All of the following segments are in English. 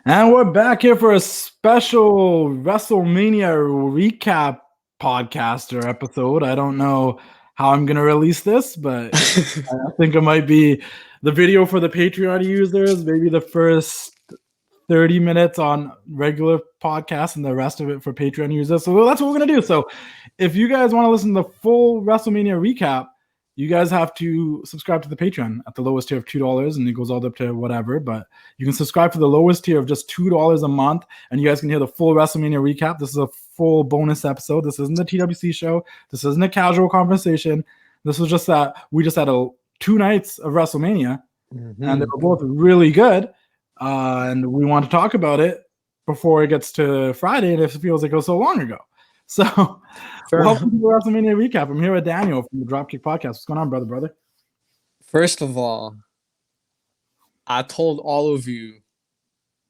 And we're back here for a special WrestleMania recap podcast or episode. I don't know how I'm going to release this, but I think it might be the video for the Patreon users, maybe the first 30 minutes on regular podcasts and the rest of it for Patreon users. So that's what we're going to do. So if you guys want to listen to the full WrestleMania recap, you guys have to subscribe to the Patreon at the lowest tier of $2, and it goes all up to whatever. But you can subscribe to the lowest tier of just $2 a month, and you guys can hear the full WrestleMania recap. This is a full bonus episode. This isn't the TWC show. This isn't a casual conversation. This was just that we just had 2 nights of WrestleMania, and they were both really good. And we want to talk about it before it gets to Friday, and it feels like it was so long ago. So, welcome to the WrestleMania recap. I'm here with Daniel from the Dropkick Podcast. What's going on, brother? First of all, I told all of you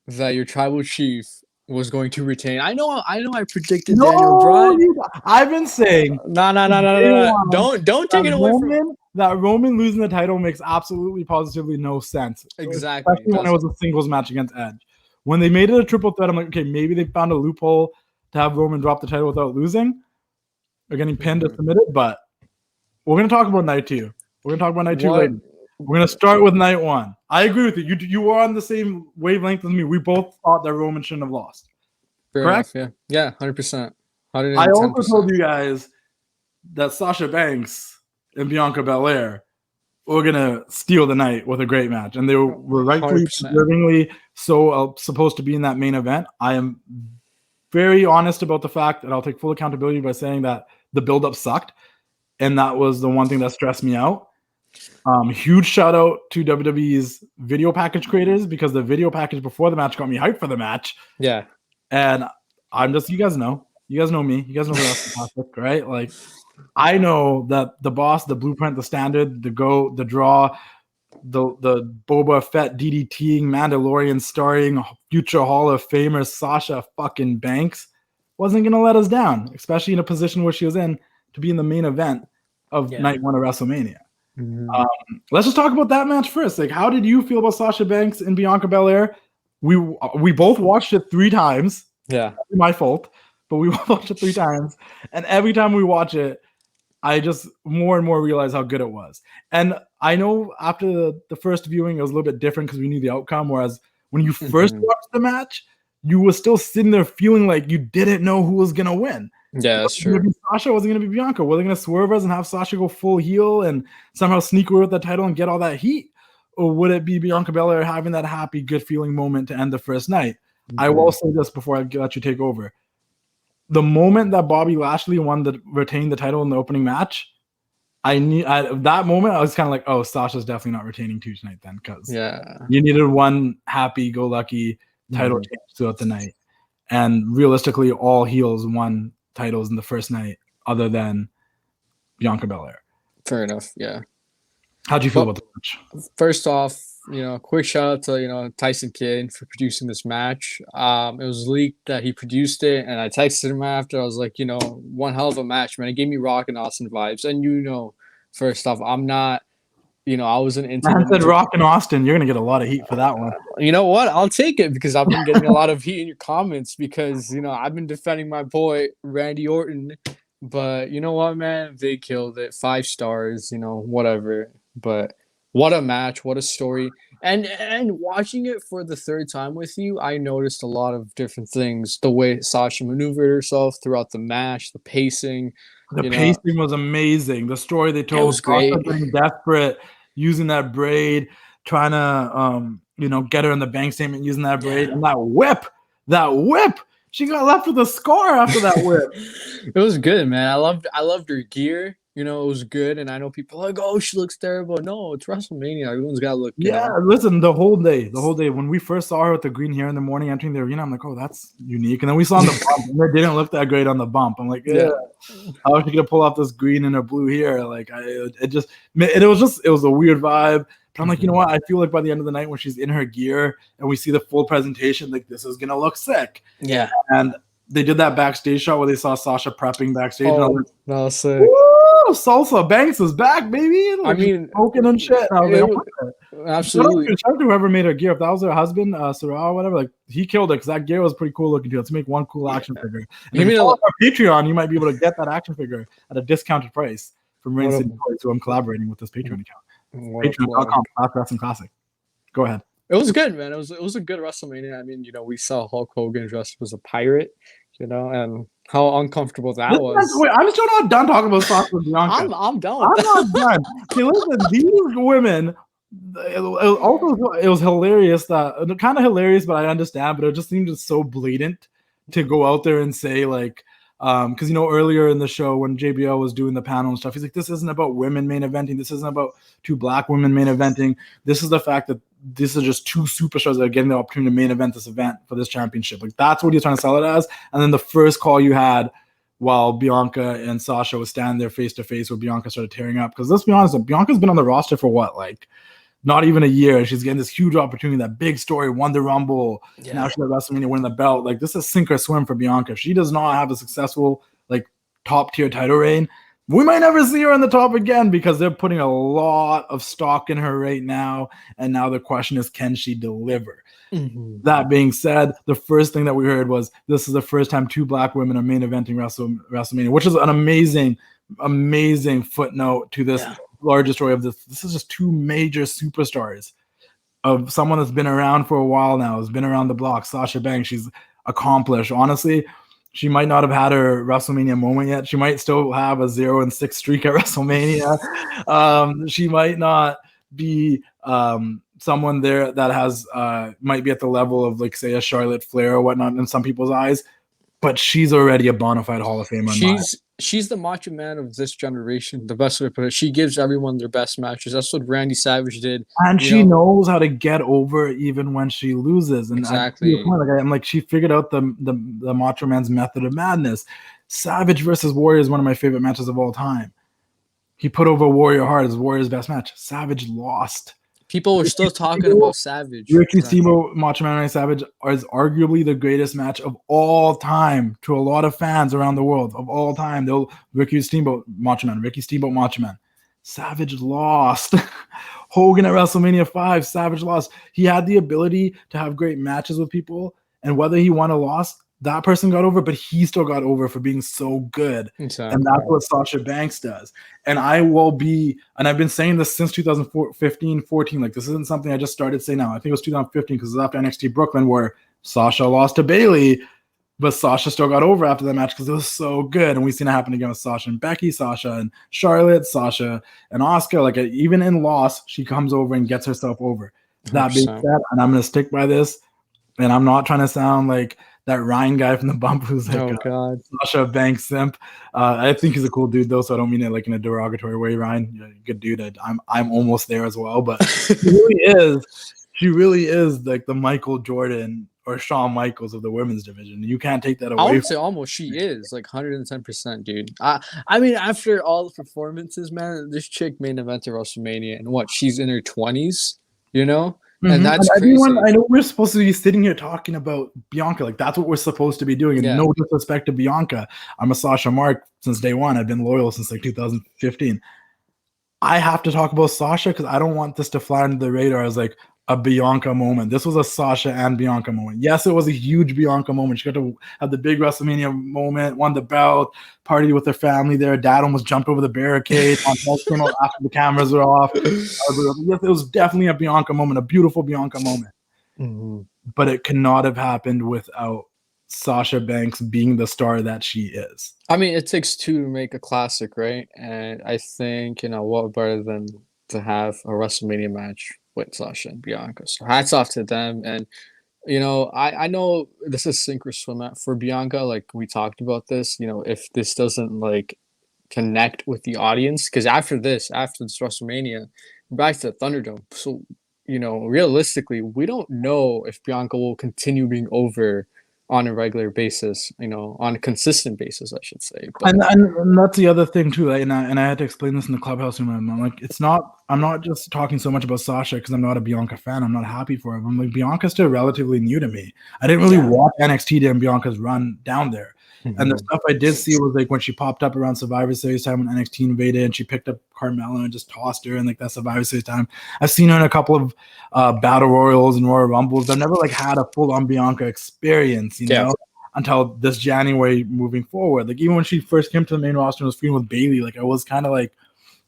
that your tribal chief was going to retain. I know. I predicted Daniel Bryan. I've been saying no. Don't take it away from that. Roman losing the title makes absolutely, positively no sense. Exactly, especially when it was a singles match against Edge. When they made it a triple threat, I'm like, okay, maybe they found a loophole to have Roman drop the title without losing or getting pinned or submitted, but we're going to talk about night 2. We're going to talk about night 2 later. We're going to start with night 1. I agree with you. You were on the same wavelength as me. We both thought that Roman shouldn't have lost. Correct? Enough, yeah, 100%. I also told you guys that Sasha Banks and Bianca Belair were going to steal the night with a great match, and they were rightfully, deservingly so supposed to be in that main event. I am very honest about the fact that I'll take full accountability by saying that the build-up sucked, and that was the one thing that stressed me out. Huge shout out to WWE's video package creators, because the video package before the match got me hyped for the match. Yeah. And I'm just, you guys know me. You guys know the rest of the topic, right? Like, I know that the boss, the blueprint, the standard, the go, the draw, the Boba Fett DDTing Mandalorian starring future Hall of Famer Sasha fucking Banks wasn't going to let us down, especially in a position where she was in to be in the main event of night 1 of WrestleMania. Let's just talk about that match first. Like, how did you feel about Sasha Banks and Bianca Belair? We both watched it 3 times. Yeah. My fault, but we watched it 3 times. And every time we watch it, I just more and more realize how good it was. And I know after the first viewing, it was a little bit different because we knew the outcome. Whereas when you first watched the match, you were still sitting there feeling like you didn't know who was going to win. Yeah, that's true. Sasha wasn't going to be Bianca. Were they going to swerve us and have Sasha go full heel and somehow sneak away with the title and get all that heat? Or would it be Bianca Belair having that happy, good feeling moment to end the first night? I will say this before I let you take over. The moment that Bobby Lashley retained the title in the opening match, that moment I was kind of like, oh, Sasha's definitely not retaining 2 tonight then, because you needed one happy-go-lucky title change throughout the night. And realistically, all heels won titles in the first night other than Bianca Belair. Fair enough, yeah. How'd you feel about the match? First off, quick shout out to Tyson Kidd for producing this match. It was leaked that he produced it, and I texted him after. I was like, one hell of a match, man. It gave me Rock and Austin vibes. And first off, I'm not, I wasn't into. I said Rock and Austin. You're gonna get a lot of heat for that one. You know what? I'll take it, because I've been getting a lot of heat in your comments because I've been defending my boy Randy Orton. But you know what, man? They killed it. 5 stars. Whatever. But what a match, what a story. And watching it for the 3rd time with you, I noticed a lot of different things. The way Sasha maneuvered herself throughout the match, the pacing. The pacing was amazing. The story they told was great. Sasha being desperate, using that braid, trying to get her in the bank statement using that braid. And that whip. She got left with a scar after that whip. It was good, man. I loved her gear. It was good, and I know people are like, oh, she looks terrible. No, it's WrestleMania. Everyone's got to look good. Yeah, listen, the whole day, when we first saw her with the green hair in the morning entering the arena, I'm like, oh, that's unique. And then we saw on the bump, and it didn't look that great on the bump. I'm like, how is she going to pull off this green and her blue hair? Like, it was a weird vibe. But I'm like, you know what? I feel like by the end of the night when she's in her gear and we see the full presentation, like, this is going to look sick. Yeah. And they did that backstage shot where they saw Sasha prepping backstage. Oh, and I was like, that was sick. Salsa Banks is back, baby. Like, I mean, smoking and shit. Absolutely. Shout out to whoever made her gear. If that was her husband, Sarah or whatever, like he killed it because that gear was pretty cool looking too. Let's make one cool action figure. And if you follow our Patreon, you might be able to get that action figure at a discounted price from Rain City Toys, who I'm collaborating with this Patreon account. Patreon.com/Wrestling Classic. Go ahead. It was good, man. It was a good WrestleMania. I mean, you know, we saw Hulk Hogan dressed as a pirate, you know, and how uncomfortable that was. Wait, I'm still not done talking about Sasha and Bianca. I'm done. I'm not done. See, listen, these women. It was hilarious that kind of hilarious, but I understand. But it just seemed just so blatant to go out there and say like, because you know earlier in the show when JBL was doing the panel and stuff, he's like, this isn't about women main eventing. This isn't about two black women main eventing. This is the fact that this is just two superstars that are getting the opportunity to main event this event for this championship. Like that's what he's trying to sell it as. And then the first call you had while Bianca and Sasha was standing there face to face, where Bianca started tearing up. Because let's be honest, Bianca's been on the roster for what, like not even a year. She's getting this huge opportunity, that big story, won the Rumble. Yeah. Now she's at WrestleMania winning the belt. Like this is sink or swim for Bianca. If she does not have a successful like top tier title reign, we might never see her on the top again because they're putting a lot of stock in her right now. And now the question is, can she deliver? Mm-hmm. That being said, the first thing that we heard was this is the first time two black women are main eventing WrestleMania, which is an amazing footnote to this larger story of this. This is just two major superstars of someone that's been around for a while now, has been around the block. Sasha Banks, she's accomplished. Honestly, she might not have had her WrestleMania moment yet. She might still have a 0-6 streak at WrestleMania. She might not be someone there that has might be at the level of like say a Charlotte Flair or whatnot in some people's eyes, but she's already a bona fide Hall of Famer. She's the Macho Man of this generation. The best way to put it, she gives everyone their best matches. That's what Randy Savage did, and she knows how to get over even when she loses. And exactly, I'm like, she figured out the Macho Man's method of madness. Savage versus Warrior is one of my favorite matches of all time. He put over Warrior hard as Warrior's best match. Savage lost. People were still talking about Savage. Ricky Steamboat, Macho Man and Savage is arguably the greatest match of all time to a lot of fans around the world. Of all time, Ricky Steamboat, Macho Man, Ricky Steamboat, Macho Man. Savage lost. Hogan at WrestleMania 5, Savage lost. He had the ability to have great matches with people, and whether he won or lost, that person got over, but he still got over for being so good. Exactly. And that's what Sasha Banks does. And I've been saying this since 2015-14. Like, this isn't something I just started saying now. I think it was 2015 because it was after NXT Brooklyn where Sasha lost to Bayley, but Sasha still got over after that match because it was so good. And we've seen it happen again with Sasha and Becky, Sasha and Charlotte, Sasha and Asuka. Like, even in loss, she comes over and gets herself over. 100%. That being said, and I'm going to stick by this, and I'm not trying to sound like that Ryan guy from the bump who's like Sasha Banks simp. I think he's a cool dude though, so I don't mean it like in a derogatory way. Ryan, you're a good dude. I'm almost there as well, but she really is like the Michael Jordan or Shawn Michaels of the women's division. You can't take that away. I would say almost she is like 110%, dude. I mean, after all the performances, man, this chick main evented WrestleMania, and what, she's in her 20s, you know? And that's crazy. I know we're supposed to be sitting here talking about Bianca. Like, that's what we're supposed to be doing. And no disrespect to Bianca. I'm a Sasha Mark since day one. I've been loyal since like 2015. I have to talk about Sasha because I don't want this to fly under the radar as like a Bianca moment. This was a Sasha and Bianca moment. Yes, it was a huge Bianca moment. She got to have the big WrestleMania moment, won the belt, party with her family there. Dad almost jumped over the barricade on after the cameras were off. Yes, it was definitely a Bianca moment, a beautiful Bianca moment. Mm-hmm. But it could not have happened without Sasha Banks being the star that she is. I mean, it takes two to make a classic, right? And I think, what better than to have a WrestleMania match with Sasha and Bianca. So hats off to them. And, I know this is sink or swim for Bianca. Like, we talked about this, if this doesn't, like, connect with the audience. Because after this WrestleMania, we're back to the Thunderdome. So, realistically, we don't know if Bianca will continue being over on a regular basis, on a consistent basis, I should say. But, and that's the other thing too. And I had to explain this in the clubhouse room. I'm like, I'm not just talking so much about Sasha because I'm not a Bianca fan. I'm not happy for her. I'm like, Bianca's still relatively new to me. I didn't really watch NXT and Bianca's run down there. And the stuff I did see was like when she popped up around Survivor Series time when NXT invaded and she picked up Carmella and just tossed her in like that Survivor Series time. I've seen her in a couple of Battle Royals and Royal Rumbles. I've never like had a full on Bianca experience, you know, until this January moving forward. Like even when she first came to the main roster and was feuding with Bayley, like I was kind of like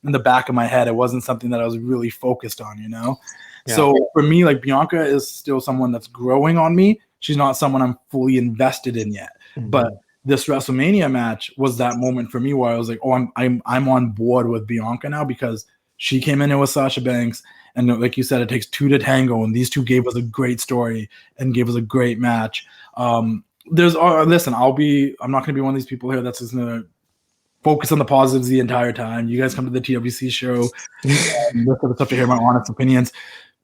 in the back of my head. It wasn't something that I was really focused on, you know? Yeah. So for me, like Bianca is still someone that's growing on me. She's not someone I'm fully invested in yet. But this WrestleMania match was that moment for me where I was like, oh, I'm on board with Bianca now because she came in there with Sasha Banks. And like you said, it takes two to tango. And these two gave us a great story and gave us a great match. Listen, I'm not going to be one of these people here that's just going to focus on the positives the entire time. You guys come to the TWC show. Look at the stuff to hear my honest opinions.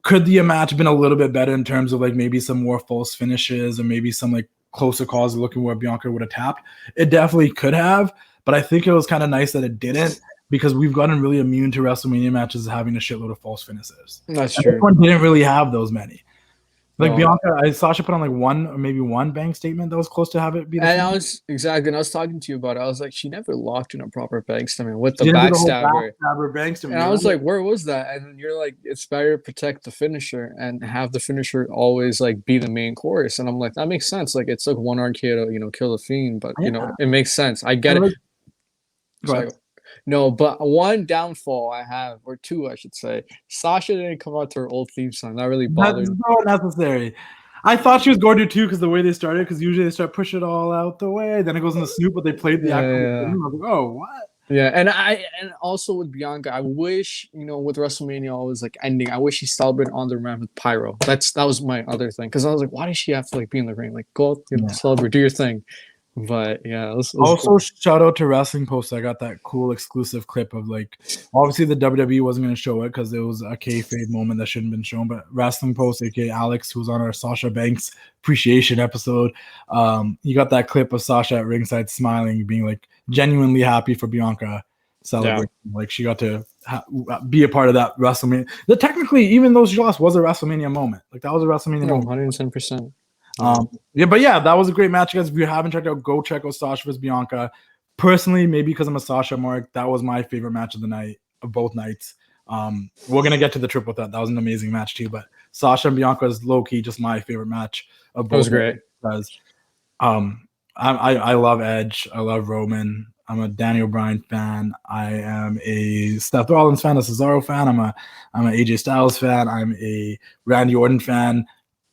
Could the match have been a little bit better in terms of like maybe some more false finishes or maybe some like closer calls looking where Bianca would have tapped? It definitely could have, but I think it was kind of nice that it didn't because we've gotten really immune to WrestleMania matches having a shitload of false finishes. That's true. This one didn't really have those many. Like Bianca, Sasha put on like one or maybe one bank statement that was close to have it be. And I was talking to you about it. I was like, she never locked in a proper bank statement with the backstabber bank statement. And I was like, where was that? And you're like, it's better to protect the finisher and have the finisher always like be the main course. And I'm like, that makes sense. Like it's like one RKO to kill the Fiend, but you know it makes sense. I get it. No, but one downfall I have, or two, I should say, Sasha didn't come out to her old theme song. That really bothered me. That's not necessary. I thought she was going to too because the way they started, because usually they start push it all out the way, then it goes in the Snoop, but they played the actual theme. I was like, oh, what? Yeah, and also with Bianca, I wish, with WrestleMania always like ending, I wish she celebrated on the ramp with pyro. That was my other thing, because I was like, why does she have to like be in the ring? Like go out, celebrate, do your thing. But yeah, it was also cool. Shout out to Wrestling Post. I got that cool exclusive clip of like, obviously the WWE wasn't going to show it because it was a kayfabe moment that shouldn't have been shown. But Wrestling Post, aka Alex, who's on our Sasha Banks appreciation episode, you got that clip of Sasha at ringside smiling, being like genuinely happy for Bianca celebrating. Yeah. Like she got to be a part of that WrestleMania. That technically, even though she lost, was a WrestleMania moment. Like that was a WrestleMania moment. 110%. That was a great match, guys. If you haven't checked out, go check out Sasha vs. Bianca. Personally, maybe because I'm a Sasha mark, that was my favorite match of the night, of both nights. We're gonna get to the triple threat. That was an amazing match too. But Sasha and Bianca is low key just my favorite match of both. It was great because I love Edge. I love Roman. I'm a Daniel Bryan fan. I am a Seth Rollins fan, a Cesaro fan. I'm a AJ Styles fan. I'm a Randy Orton fan.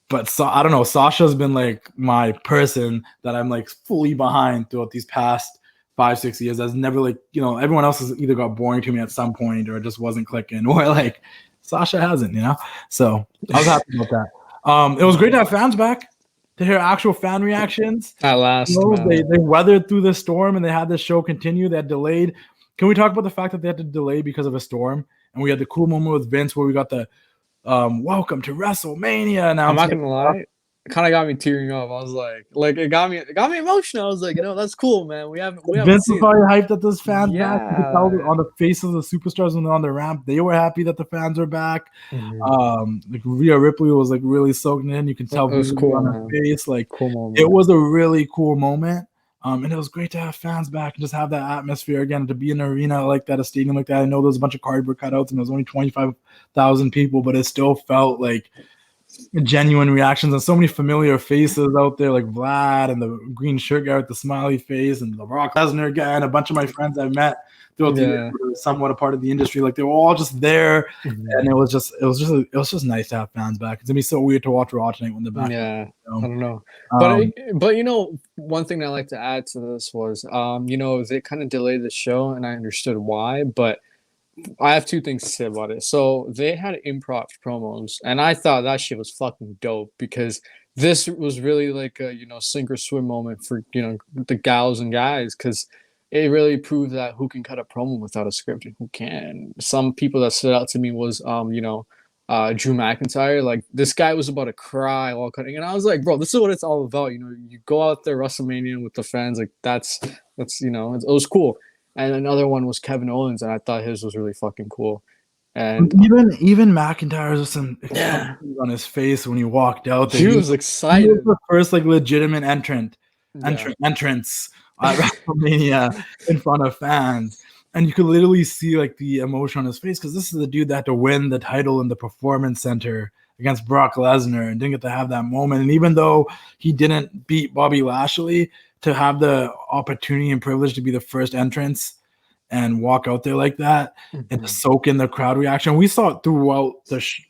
But I don't know, Sasha's been like my person that I'm like fully behind throughout these past 5-6 years. That's never like, everyone else has either got boring to me at some point or it just wasn't clicking, or like Sasha hasn't, So I was happy about that. It was great to have fans back, to hear actual fan reactions. At last. They weathered through the storm and they had the show continue. They had delayed. Can we talk about the fact that they had to delay because of a storm? And we had the cool moment with Vince where we got the welcome to WrestleMania. And I'm not gonna lie, it kind of got me tearing up. I was like it got me emotional. I was like, that's cool, man. We haven't Vince was probably hyped that those fans back. You could tell on the face of the superstars when they're on the ramp, they were happy that the fans are back. Like Rhea Ripley was like really soaking in. You can tell it was cool on her face. Like it was a really cool moment. And it was great to have fans back and just have that atmosphere again, to be in an arena like that, a stadium like that. I know there's a bunch of cardboard cutouts and there's only 25,000 people, but it still felt like genuine reactions and so many familiar faces out there, like Vlad and the green shirt guy with the smiley face and the Brock Lesnar guy and a bunch of my friends I've met throughout the year who were somewhat a part of the industry. Like they were all just there, and it was just nice to have fans back. It's gonna be so weird to watch Raw tonight when they're back. Yeah, I don't know, but one thing I like to add to this was, they kind of delayed the show, and I understood why, but I have two things to say about it. So they had improv promos, and I thought that shit was fucking dope because this was really like a sink or swim moment for the gals and guys, because it really proved that who can cut a promo without a script and who can. Some people that stood out to me was Drew McIntyre. Like this guy was about to cry while cutting, and I was like, bro, this is what it's all about. You go out there WrestleMania with the fans, like that's it was cool. And another one was Kevin Owens, and I thought his was really fucking cool. And even McIntyre was some excitement on his face when he walked out there. He was excited. He was the first like legitimate entrance at WrestleMania in front of fans. And you could literally see like the emotion on his face because this is the dude that had to win the title in the Performance Center against Brock Lesnar and didn't get to have that moment. And even though he didn't beat Bobby Lashley, to have the opportunity and privilege to be the first entrance and walk out there like that and soak in the crowd reaction. We saw it throughout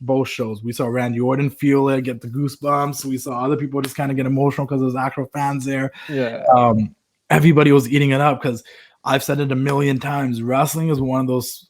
both shows. We saw Randy Orton feel it, get the goosebumps. We saw other people just kind of get emotional because there's actual fans there. Yeah. Everybody was eating it up because I've said it a million times. Wrestling is one of those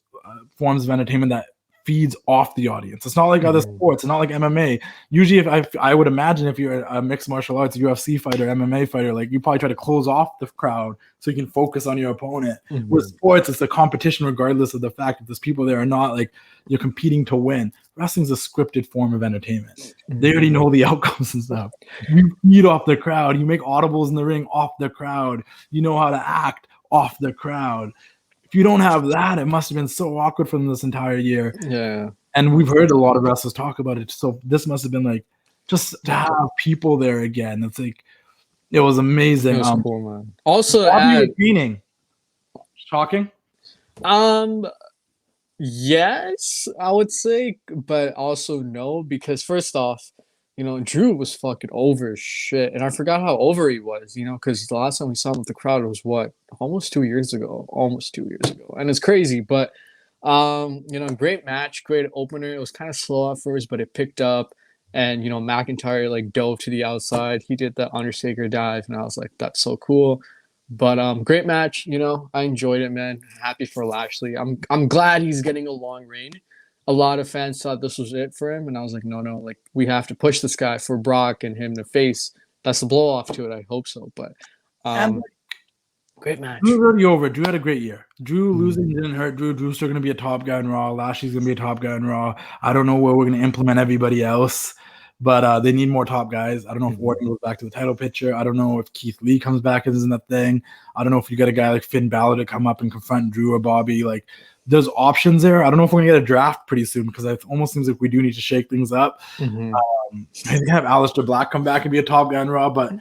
forms of entertainment that feeds off the audience. It's not like other sports. It's not like MMA. Usually, if I would imagine if you're a mixed martial arts, UFC fighter, MMA fighter, like you probably try to close off the crowd so you can focus on your opponent. With sports, it's a competition regardless of the fact that there's people there or not. Like you're competing to win. Wrestling's a scripted form of entertainment. They already know the outcomes and stuff. You feed off the crowd. You make audibles in the ring off the crowd. You know how to act off the crowd. If you don't have that, it must have been so awkward for them this entire year. Yeah. And we've heard a lot of wrestlers talk about it. So this must have been like just to have people there again. It's like it was amazing. It was cool, man. Also, meaning shocking. Yes, I would say, but also no, because first off, Drew was fucking over as shit, and I forgot how over he was, because the last time we saw him with the crowd was almost 2 years ago, and it's crazy, but great match, great opener. It was kind of slow at first, but it picked up, and McIntyre like dove to the outside. He did the Undertaker dive, and I was like, that's so cool. But great match, I enjoyed it, man. Happy for Lashley. I'm glad he's getting a long reign. A lot of fans thought this was it for him, and I was like, no, like we have to push this guy for Brock and him to face. That's the blow off to it. I hope so, but great match. Drew already over. Drew had a great year. Drew losing didn't hurt Drew. Drew's still gonna be a top guy in Raw. Lashley's gonna be a top guy in Raw. I don't know where we're gonna implement everybody else, but they need more top guys. I don't know if Orton goes back to the title picture. I don't know if Keith Lee comes back and isn't that thing. I don't know if you got a guy like Finn Balor to come up and confront Drew or Bobby. Like there's options there. I don't know if we're gonna get a draft pretty soon because it almost seems like we do need to shake things up. I think have Aleister Black come back and be a top guy in Raw, but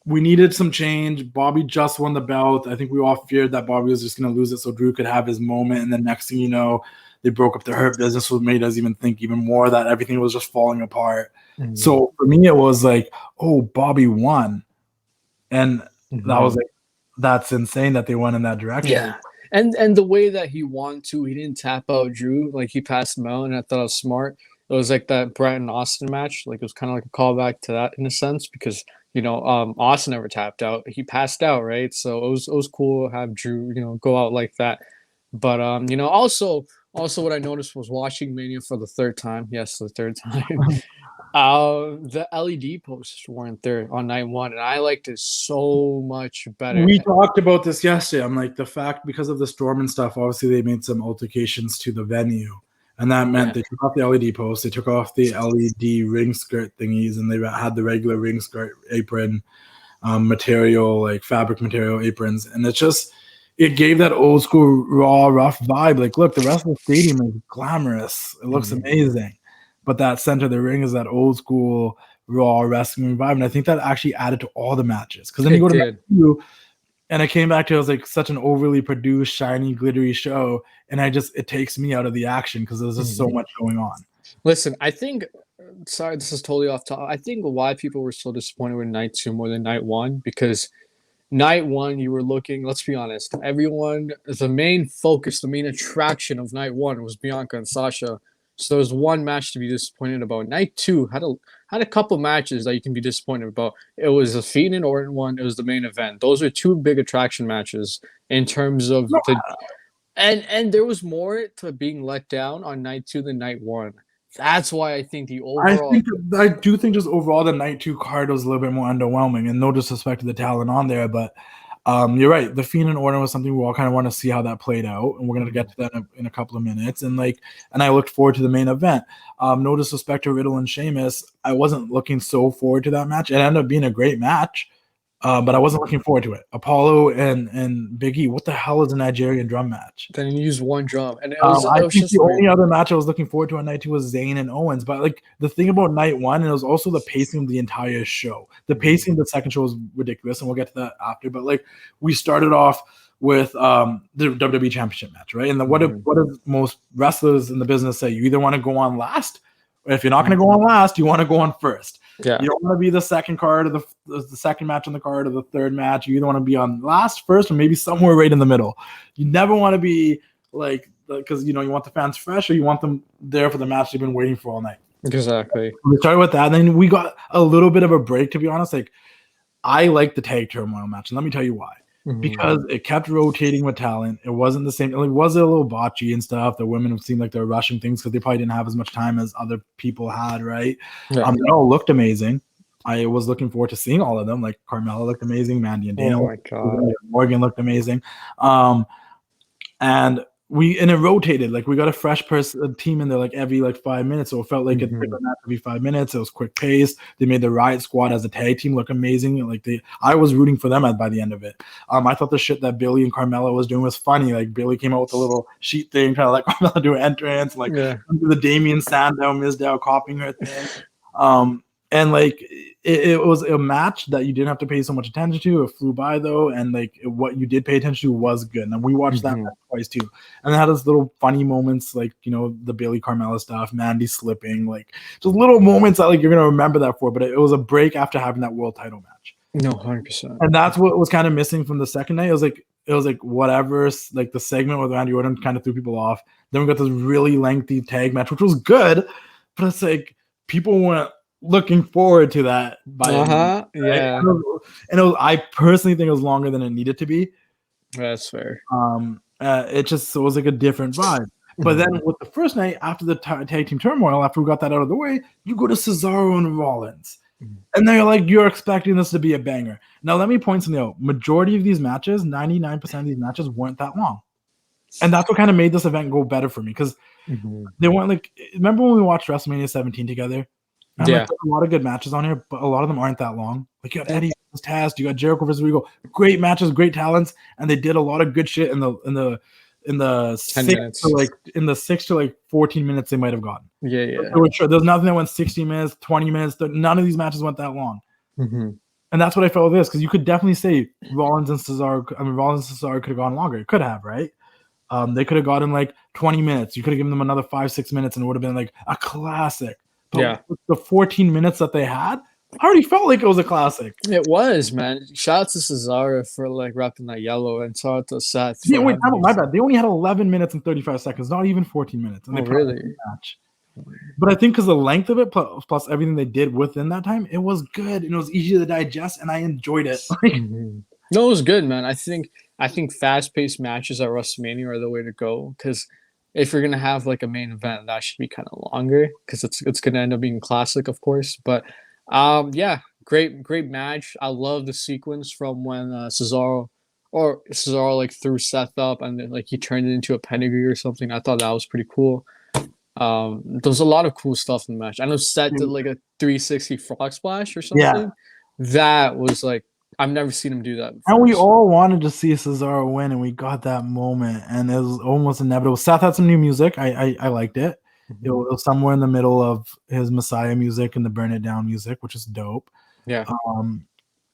we needed some change. Bobby just won the belt. I think we all feared that Bobby was just gonna lose it so Drew could have his moment. And then next thing you know, they broke up the Hurt Business, which made us even think even more that everything was just falling apart. So for me, it was like, oh, Bobby won. And that was like, that's insane that they went in that direction. Yeah. And the way that he won too, he didn't tap out Drew, like he passed him out, and I thought it was smart. It was like that Bret and Austin match, like it was kind of like a callback to that in a sense, because Austin never tapped out, he passed out, right? So it was cool to have Drew, go out like that. But also what I noticed was watching Mania for the third time. Yes, the third time. The LED posters weren't there on night one, and I liked it so much better. We talked about this yesterday. I'm like, the fact because of the storm and stuff, obviously they made some altercations to the venue, and that meant they took off the LED posts, they took off the LED ring skirt thingies, and they had the regular ring skirt apron material, like fabric material aprons, and it gave that old school raw rough vibe. Like, look, the rest of the stadium is glamorous. It looks amazing. But that center of the ring is that old school raw wrestling vibe. And I think that actually added to all the matches. Because then you go to match 2, and it came back to it was like such an overly produced, shiny, glittery show. And it takes me out of the action because there's just so much going on. Listen, I think, sorry, this is totally off topic. I think why people were so disappointed with night 2 more than night 1, because night 1, you were looking, let's be honest, the main focus, the main attraction of night 1 was Bianca and Sasha. So there was one match to be disappointed about. Night 2 had a couple matches that you can be disappointed about. It was the Fiend and Orton one. It was the main event. Those are 2 big attraction matches in terms of and there was more to being let down on night 2 than night 1. That's why I think the overall. I do think just overall the night 2 card was a little bit more underwhelming, and no disrespect to the talent on there, but you're right. The Fiend and Orton was something we all kind of want to see how that played out, and we're going to get to that in a couple of minutes. And I looked forward to the main event. No disrespect to Riddle and Sheamus, I wasn't looking so forward to that match. It ended up being a great match. but I wasn't looking forward to it. Apollo and Big E. What the hell is a Nigerian drum match? Then you use one drum, and it I was think just the weird. only other match I was looking forward to on night 2 was Zayn and Owens. But like the thing about night 1, and it was also the pacing of the entire show. The pacing of the second show was ridiculous, and we'll get to that after. But like we started off with the WWE Championship match, right? And then what do most wrestlers in the business say? You either want to go on last, or if you're not going to go on last, you want to go on first. Yeah. You don't want to be the second card or the second match on the card or the third match. You either want to be on last, first, or maybe somewhere right in the middle. You never want to be like, because you want the fans fresh, or you want them there for the match they've been waiting for all night. Exactly. We started with that, and then we got a little bit of a break, to be honest. Like, I like the tag turmoil match, and let me tell you why. Because it kept rotating with talent. It wasn't the same. Like, was it a little botchy and stuff? The women seemed like they were rushing things because they probably didn't have as much time as other people had, right? Yeah. They all looked amazing. I was looking forward to seeing all of them. Like Carmella looked amazing. Mandy and Daniel. Oh my God. Morgan looked amazing. And it rotated. Like we got a fresh team in there like every 5 minutes. So it felt like it took a match every 5 minutes. It was quick pace. They made the Riot Squad as a tag team look amazing. Like I was rooting for them by the end of it. I thought the shit that Billy and Carmella was doing was funny. Like Billy came out with a little sheet thing, trying to let Carmella do an entrance, like the Damien Sandow, Mizdow copying her thing. And like it was a match that you didn't have to pay so much attention to. It flew by though, and like what you did pay attention to was good. And we watched that match twice too. And it had those little funny moments, like the Billy Carmella stuff, Mandy slipping, like just little moments that like you're gonna remember that for. But it was a break after having that world title match. No, 100%. And that's what was kind of missing from the second night. It was like whatever, like the segment with Randy Orton kind of threw people off. Then we got this really lengthy tag match, which was good, but it's like people weren't looking forward to that. Yeah. And I personally think it was longer than it needed to be. That's fair. It was like a different vibe. But then with the first night, after the tag team turmoil, after we got that out of the way, you go to Cesaro and Rollins. And they're like, you're expecting this to be a banger. Now, let me point something out. Majority of these matches, 99% of these matches weren't that long. And that's what kind of made this event go better for me. Because they weren't like, remember when we watched WrestleMania 17 together? And like, a lot of good matches on here, but a lot of them aren't that long. Like you got Eddie versus Taz, you got Jericho versus Regal. Great matches, great talents, and they did a lot of good shit in the 6 to 14 minutes they might have gotten. There's nothing that went 60 minutes, 20 minutes. None of these matches went that long. And that's what I felt with this, because you could definitely say Rollins and Cesaro could have gone longer. It could have, right? They could have gotten like 20 minutes. You could have given them another 5-6 minutes, and it would have been like a classic. But the 14 minutes that they had, I already felt like it was a classic. It was, man. Shout out to Cesaro for like repping that yellow, and shout out to Seth. Yeah, wait, my bad. They only had 11 minutes and 35 seconds, not even 14 minutes. And they really? Match. But I think because the length of it, plus everything they did within that time, it was good and it was easy to digest, and I enjoyed it. No, it was good, man. I think fast-paced matches at WrestleMania are the way to go, because if you're gonna have like a main event, that should be kind of longer, because it's gonna end up being classic, of course. But great match. I love the sequence from when Cesaro like threw Seth up and then like he turned it into a pedigree or something. I thought that was pretty cool. There's a lot of cool stuff in the match. I know Seth did like a 360 frog splash or something. Yeah. That was like, I've never seen him do that before. And we all wanted to see Cesaro win, and we got that moment, and it was almost inevitable. Seth had some new music. I liked it. It was somewhere in the middle of his Messiah music and the Burn It Down music, which is dope. Yeah.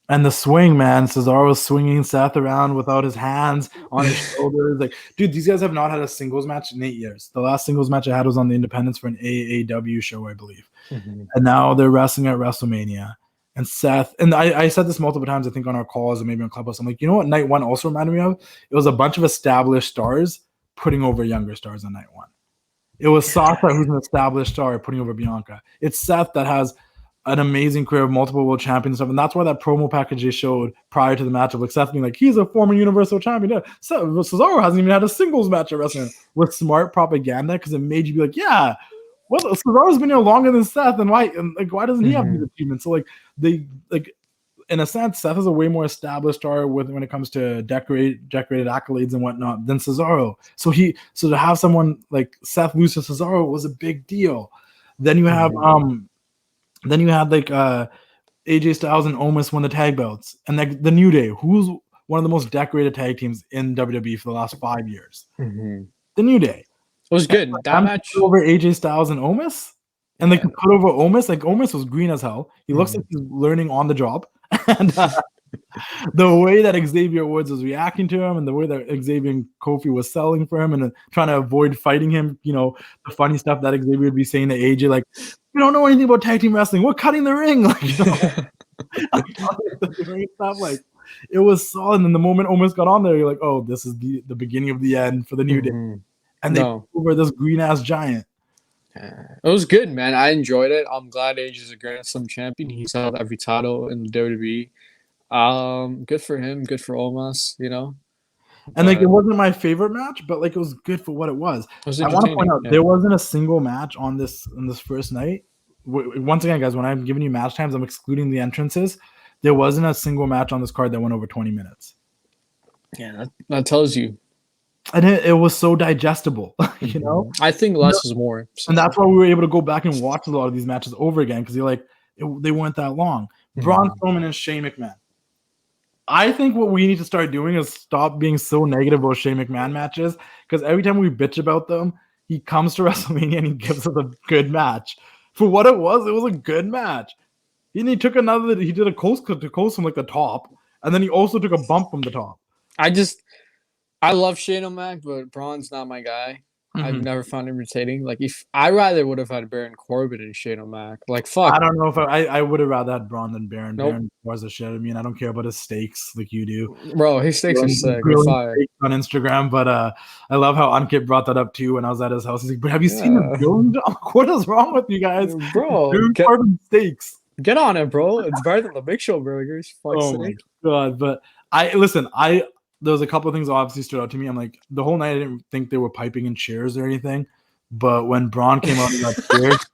And the swing, man. Cesaro was swinging Seth around without his hands on his shoulders. Like, dude, these guys have not had a singles match in 8 years. The last singles match I had was on the Independence for an AAW show, I believe. And now they're wrestling at WrestleMania. And Seth, and I said this multiple times, I think on our calls and maybe on Clubhouse. I'm like, you know what night one also reminded me of? It was a bunch of established stars putting over younger stars on night one. It was Sasha, who's an established star, putting over Bianca. It's Seth that has an amazing career of multiple world champions and stuff. And that's why that promo package they showed prior to the match of like Seth being like, he's a former Universal Champion. Yeah. Cesaro hasn't even had a singles match at WrestleMania, with smart propaganda, because it made you be like, yeah, well, Cesaro's been here longer than Seth, and why doesn't he have these achievements? So in a sense, Seth is a way more established star when it comes to decorated accolades and whatnot than Cesaro. So to have someone like Seth lose to Cesaro was a big deal. Then you have AJ Styles and Omos won the tag belts, and the New Day, who's one of the most decorated tag teams in WWE for the last 5 years. Mm-hmm. The New Day. It was good. That match over AJ Styles and Omos, and like to put over Omos, like Omos was green as hell. He looks like he's learning on the job, and the way that Xavier Woods was reacting to him, and the way that Xavier and Kofi was selling for him, and trying to avoid fighting him, the funny stuff that Xavier would be saying to AJ, like, "You don't know anything about tag team wrestling. We're cutting the ring." Like, stuff like. It was solid, and the moment Omos got on there, you're like, "Oh, this is the beginning of the end for the New Day." And they took over this green ass giant. It was good, man. I enjoyed it. I'm glad AJ is a Grand Slam champion. He's held every title in the WWE. Good for him. Good for Omos. And like, it wasn't my favorite match, but like, it was good for what it was. I want to point out there wasn't a single match on this first night. Once again, guys, when I'm giving you match times, I'm excluding the entrances. There wasn't a single match on this card that went over 20 minutes. Yeah, that tells you. And it was so digestible, I think less is more. So. And that's why we were able to go back and watch a lot of these matches over again, because they weren't that long. Braun Strowman and Shane McMahon. I think what we need to start doing is stop being so negative about Shane McMahon matches, because every time we bitch about them, he comes to WrestleMania and he gives us a good match. For what it was a good match. He did a coast from like the top, and then he also took a bump from the top. I love Shane O'Mac, but Braun's not my guy. I've never found him irritating. Like, if I rather would have had Baron Corbin and Shane O'Mac. Like, fuck. I don't know if I would have rather had Braun than Baron. Nope. Baron was a shit. I mean, I don't care about his steaks like you do. Bro, his steaks are sick. On Instagram, but I love how Ankit brought that up too when I was at his house. He's like, "But have you seen him grilling? What is wrong with you guys, bro? Baron Corbin steaks." Get on it, bro. It's better than the Big Show burgers. My god! But there was a couple of things that obviously stood out to me. I'm like, the whole night I didn't think they were piping in cheers or anything, but when Braun came out and got cheers,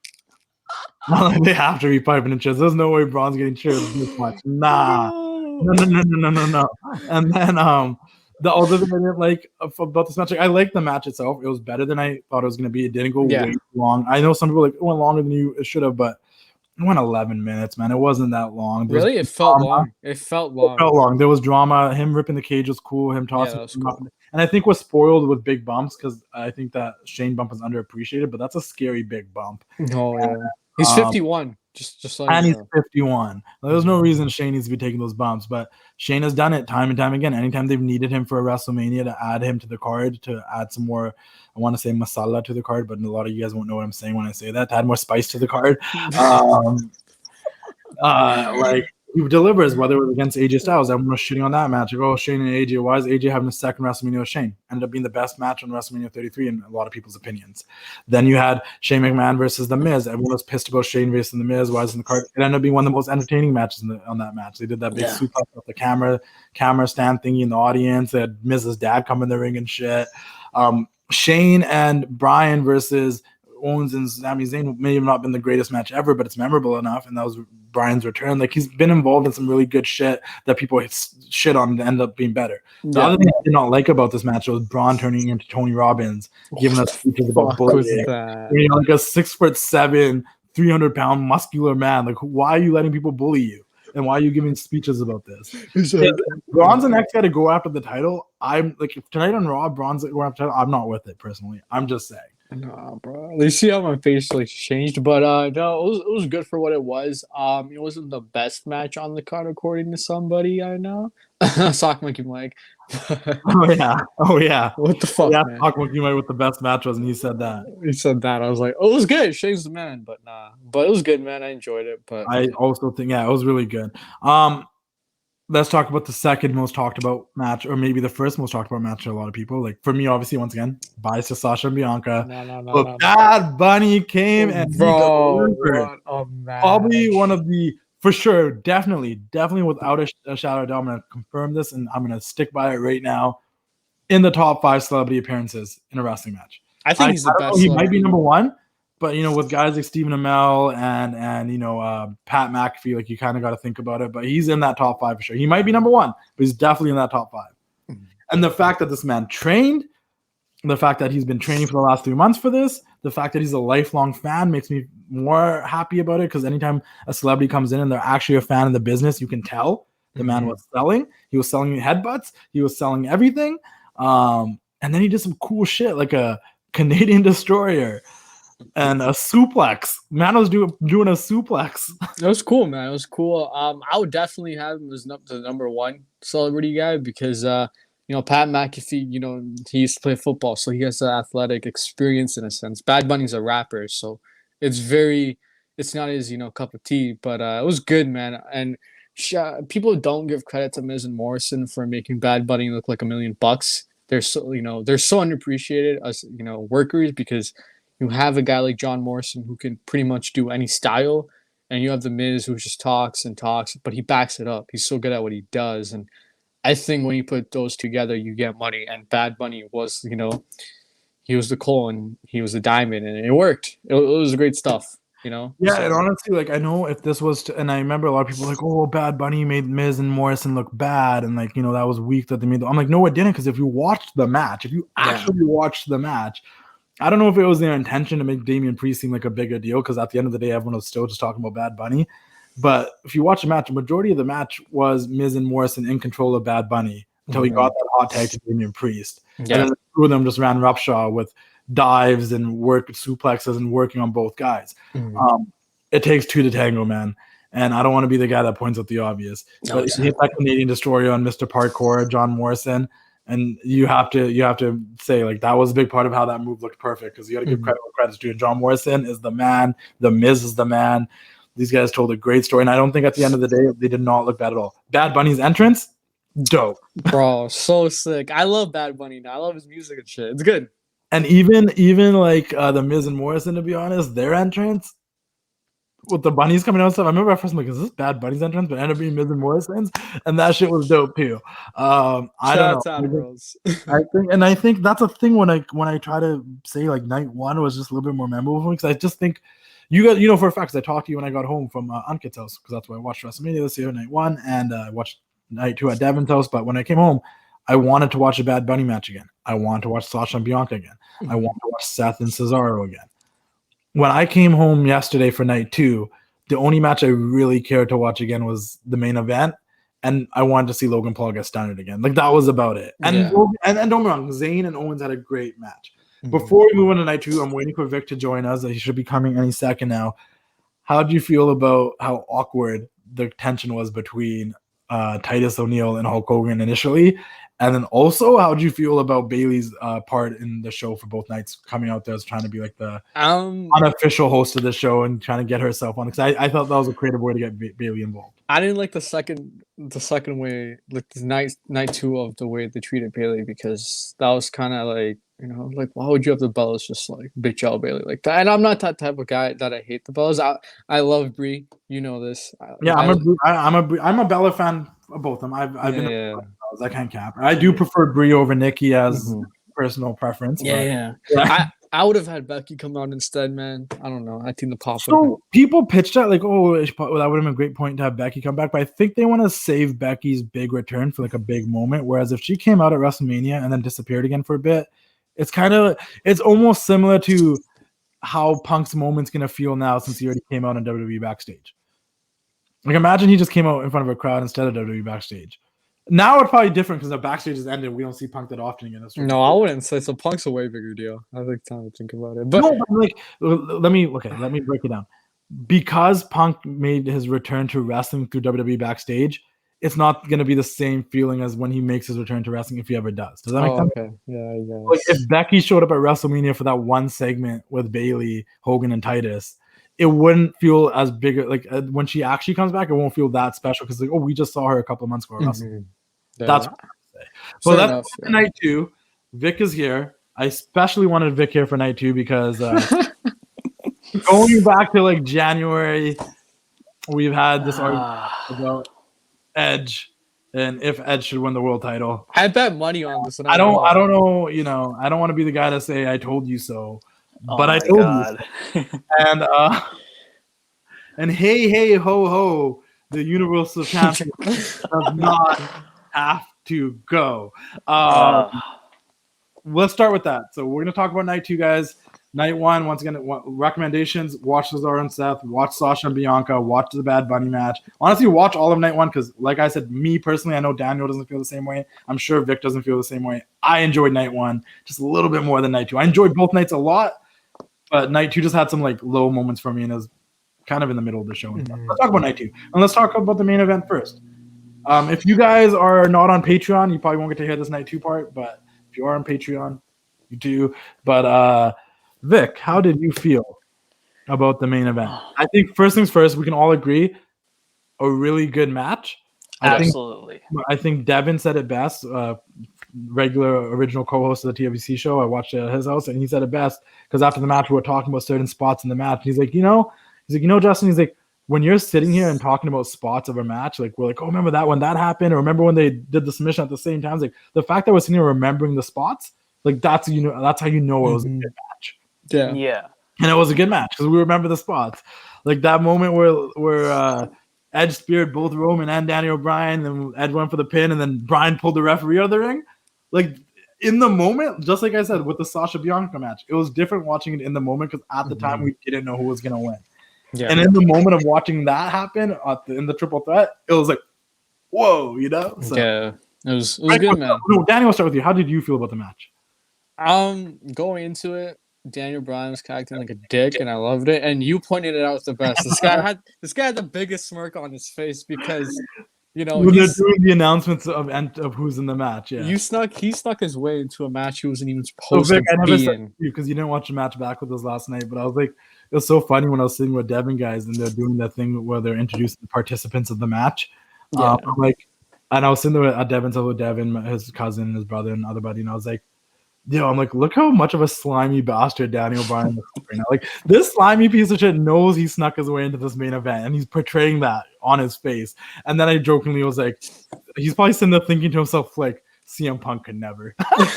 they have to be piping in cheers. There's no way Braun's getting cheers this much. Nah, no. And then the other thing I didn't like about this match, I liked the match itself. It was better than I thought it was going to be. It didn't go way long. I know some people it went longer than it should have, but. It went 11 minutes, man. It wasn't that long. Really? It felt long. It felt long. There was drama. Him ripping the cage was cool. Him tossing cool. And I think was spoiled with big bumps, because I think that Shane bump is underappreciated, but that's a scary big bump. Oh, yeah. He's 51. Just like and he's 51. There's no reason Shane needs to be taking those bumps, but Shane has done it time and time again. Anytime they've needed him for a WrestleMania to add him to the card, to add some more, I want to say masala to the card, but a lot of you guys won't know what I'm saying when I say that, to add more spice to the card. Like, he delivers, whether it was against AJ Styles. Everyone was shitting on that match. Like, oh, Shane and AJ. Why is AJ having a second WrestleMania with Shane? Ended up being the best match on WrestleMania 33 in a lot of people's opinions. Then you had Shane McMahon versus The Miz. Everyone was pissed about Shane versus The Miz. Why is in the card? It ended up being one of the most entertaining matches on that match. They did that big suplex off the camera stand thingy in the audience. They had Miz's dad come in the ring and shit. Shane and Bryan versus Owens and Sami Zayn may have not been the greatest match ever, but it's memorable enough, and that was Bryan's return. Like, he's been involved in some really good shit that people shit on and end up being better. The other thing I did not like about this match was Braun turning into Tony Robbins, giving us speeches about bullying. Like a 6'7", 300-pound muscular man. Like, why are you letting people bully you? And why are you giving speeches about this? Braun's the next guy to go after the title. I'm like, if tonight on Raw, Braun's going after the title, I'm not with it personally. I'm just saying. No, bro. You see how my face changed, but no, it was good for what it was. It wasn't the best match on the card according to somebody I know. Sock Monkey Mike. Oh yeah. What the fuck? Yeah, man? Sock Monkey Mike what the best match was, and he said that. I was like, oh, it was good. Shane's the man, but nah. But it was good, man. I enjoyed it. But I also think it was really good. Let's talk about the second most talked about match, or maybe the first most talked about match to a lot of people. Like, for me, obviously, once again, bias to Sasha and Bianca. But Bad Bunny came and what a match. Probably one of the, for sure, definitely without a shadow of a doubt, I'm going to confirm this, and I'm going to stick by it right now, in the top 5 celebrity appearances in a wrestling match. I think he's the best. He might be number 1. But, with guys like Stephen Amell and Pat McAfee, like, you kind of got to think about it. But he's in that top 5 for sure. He might be number 1, but he's definitely in that top 5. And the fact that this man trained, the fact that he's been training for the last 3 months for this, the fact that he's a lifelong fan makes me more happy about it, because anytime a celebrity comes in and they're actually a fan of the business, you can tell the man was selling. He was selling headbutts. He was selling everything. And then he did some cool shit like a Canadian destroyer and a suplex. Man was doing a suplex. It was cool, man. It was cool. I would definitely have him as the number one celebrity guy because Pat McAfee, he used to play football, so he has the athletic experience in a sense. Bad Bunny's a rapper, so it's not his cup of tea, but it was good, man. And people don't give credit to Miz and Morrison for making Bad Bunny look like $1 million. They're so underappreciated as workers, because you have a guy like John Morrison who can pretty much do any style, and you have the Miz who just talks and talks, but he backs it up. He's so good at what he does, and I think when you put those together, you get money. And Bad Bunny was, he was the coal and he was the diamond, and it worked. It was great stuff. Yeah, and honestly, like I know if this was, and I remember a lot of people like, oh, Bad Bunny made Miz and Morrison look bad, and like that was weak that they made. I'm like, no, it didn't, because if you watched the match, if you actually watched the match, I don't know if it was their intention to make Damian Priest seem like a bigger deal, because at the end of the day, everyone was still just talking about Bad Bunny. But if you watch the match, the majority of the match was Miz and Morrison in control of Bad Bunny until he got that hot tag to Damian Priest. Yeah. And then the two of them just ran roughshod with dives and suplexes and working on both guys. It takes two to tango, man. And I don't want to be the guy that points out the obvious. No, but he hit that Canadian destroyer on Mr. Parkour, John Morrison, and you have to say like that was a big part of how that move looked perfect, because you got to give credit where credit's due. And John Morrison is the man. The Miz is the man. These guys told a great story, and I don't think at the end of the day they did not look bad at all. Bad Bunny's entrance, dope, bro, so sick. I love Bad Bunny now. I love his music and shit. It's good. And even like the Miz and Morrison, to be honest, their entrance with the bunnies coming out and stuff. I remember at first I'm like, is this Bad Bunny's entrance? But it ended up being Miz and Morrison's, and that shit was dope too. I don't know. I think that's a thing when I try to say like night one was just a little bit more memorable for me, because I just think you got for a fact, I talked to you when I got home from Ankit's house, because that's where I watched WrestleMania this year, night one, and I watched night two at Devin's house. But when I came home, I wanted to watch a Bad Bunny match again. I wanted to watch Sasha and Bianca again. I wanted to watch Seth and Cesaro again. When I came home yesterday for night two, the only match I really cared to watch again was the main event, and I wanted to see Logan Paul get stunned again. Like that was about it. And and don't get me wrong, Zayn and Owens had a great match. Before we move on to night two, I'm waiting for Vic to join us. He should be coming any second now. How do you feel about how awkward the tension was between Titus O'Neil and Hulk Hogan initially? And then also, how do you feel about Bayley's part in the show for both nights, coming out there as trying to be like the unofficial host of the show and trying to get herself on? Because I thought that was a creative way to get Bayley involved. I didn't like the second way, like the night two of the way they treated Bayley, because that was kind of like, like why would you have the Bellas just like bitch out Bayley like that? And I'm not that type of guy that I hate the Bellas. I love Brie, you know this. I'm a Bella fan of both of them. I've been I can't cap. I do prefer Brie over Nikki as personal preference. Yeah. I would have had Becky come out instead, man. I don't know. I think the pop. So people pitched that like, oh, that would have been a great point to have Becky come back. But I think they want to save Becky's big return for like a big moment. Whereas if she came out at WrestleMania and then disappeared again for a bit, it's almost similar to how Punk's moment's gonna feel now, since he already came out on WWE backstage. Like imagine he just came out in front of a crowd instead of WWE backstage. Now it's probably different because the backstage is ended. We don't see Punk that often again. No, I wouldn't say so. Punk's a way bigger deal. I think time to think about it. But no, like let me break it down. Because Punk made his return to wrestling through WWE backstage, it's not going to be the same feeling as when he makes his return to wrestling, if he ever does. Does that make sense? Okay. Yeah, I guess. Like if Becky showed up at WrestleMania for that one segment with Bayley, Hogan, and Titus, it wouldn't feel as big. Like when she actually comes back, it won't feel that special, because like, oh, we just saw her a couple of months ago. That's what I say. So that's night two. Vic is here. I especially wanted Vic here for night two because going back to like January, we've had this argument about Edge and if Edge should win the world title. I bet money on this. I don't know. I don't want to be the guy to say I told you so, but I told you. And hey ho ho, the Universal Champion does not have to go. Let's start with that. So we're gonna talk about night two, guys. Night one, once again, recommendations: watch Cesaro and Seth, watch Sasha and Bianca, watch the Bad Bunny match. Honestly, watch all of night one because, like I said, me personally, I know Daniel doesn't feel the same way. I'm sure Vic doesn't feel the same way. I enjoyed night one just a little bit more than night two. I enjoyed both nights a lot, but night two just had some like low moments for me and it was kind of in the middle of the show. And let's talk about night two, and let's talk about the main event first. If you guys are not on Patreon, you probably won't get to hear this night two part, but if you are on Patreon, you do. But Vic, how did you feel about the main event? I think first things first, we can all agree, a really good match. Absolutely. I think Devin said it best. Regular original co-host of the TWC show. I watched it at his house, and he said it best because after the match, we were talking about certain spots in the match. And he's like, Justin, he's like, when you're sitting here and talking about spots of a match, like we're like, oh, remember that when that happened, or remember when they did the submission at the same time. It's like the fact that we're sitting here remembering the spots, like that's how you know it was a good match. Yeah. And it was a good match because we remember the spots, like that moment where Edge speared both Roman and Daniel Bryan, and Edge went for the pin, and then Bryan pulled the referee out of the ring. Like in the moment, just like I said with the Sasha Bianca match, it was different watching it in the moment because at the time we didn't know who was gonna win. Yeah. And in the moment of watching that happen in the triple threat, it was like, whoa, you know? So, yeah, it was good, man. No, Danny, I'll start with you. How did you feel about the match? Going into it, Daniel Bryan was acting like a dick, and I loved it. And you pointed it out the best. This guy had the biggest smirk on his face because, you know, when they're doing the announcements of who's in the match. Yeah, he snuck his way into a match he wasn't even supposed to be in. Because you didn't watch the match back with us last night, but I was like, it was so funny when I was sitting with Devin guys and they're doing that thing where they're introducing the participants of the match. Yeah. And I was sitting there at Devin's with Devin, his cousin, his brother, and other buddy, and I was like, I'm like, look how much of a slimy bastard Daniel Bryan is right now. Like, this slimy piece of shit knows he snuck his way into this main event, and he's portraying that on his face. And then I jokingly was like, he's probably sitting there thinking to himself, like, CM Punk could never. Like,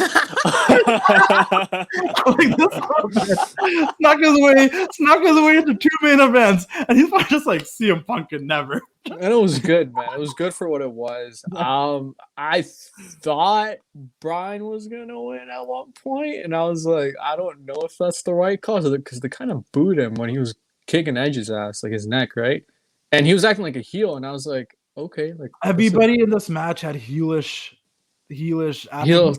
snuck his way into two main events, and he's probably just like, CM Punk could never. And it was good, man. It was good for what it was. I thought Bryan was gonna win at one point, and I was like, I don't know if that's the right call because they kind of booed him when he was kicking Edge's ass, like his neck, right? And he was acting like a heel, and I was like, okay, like everybody in this match had heelish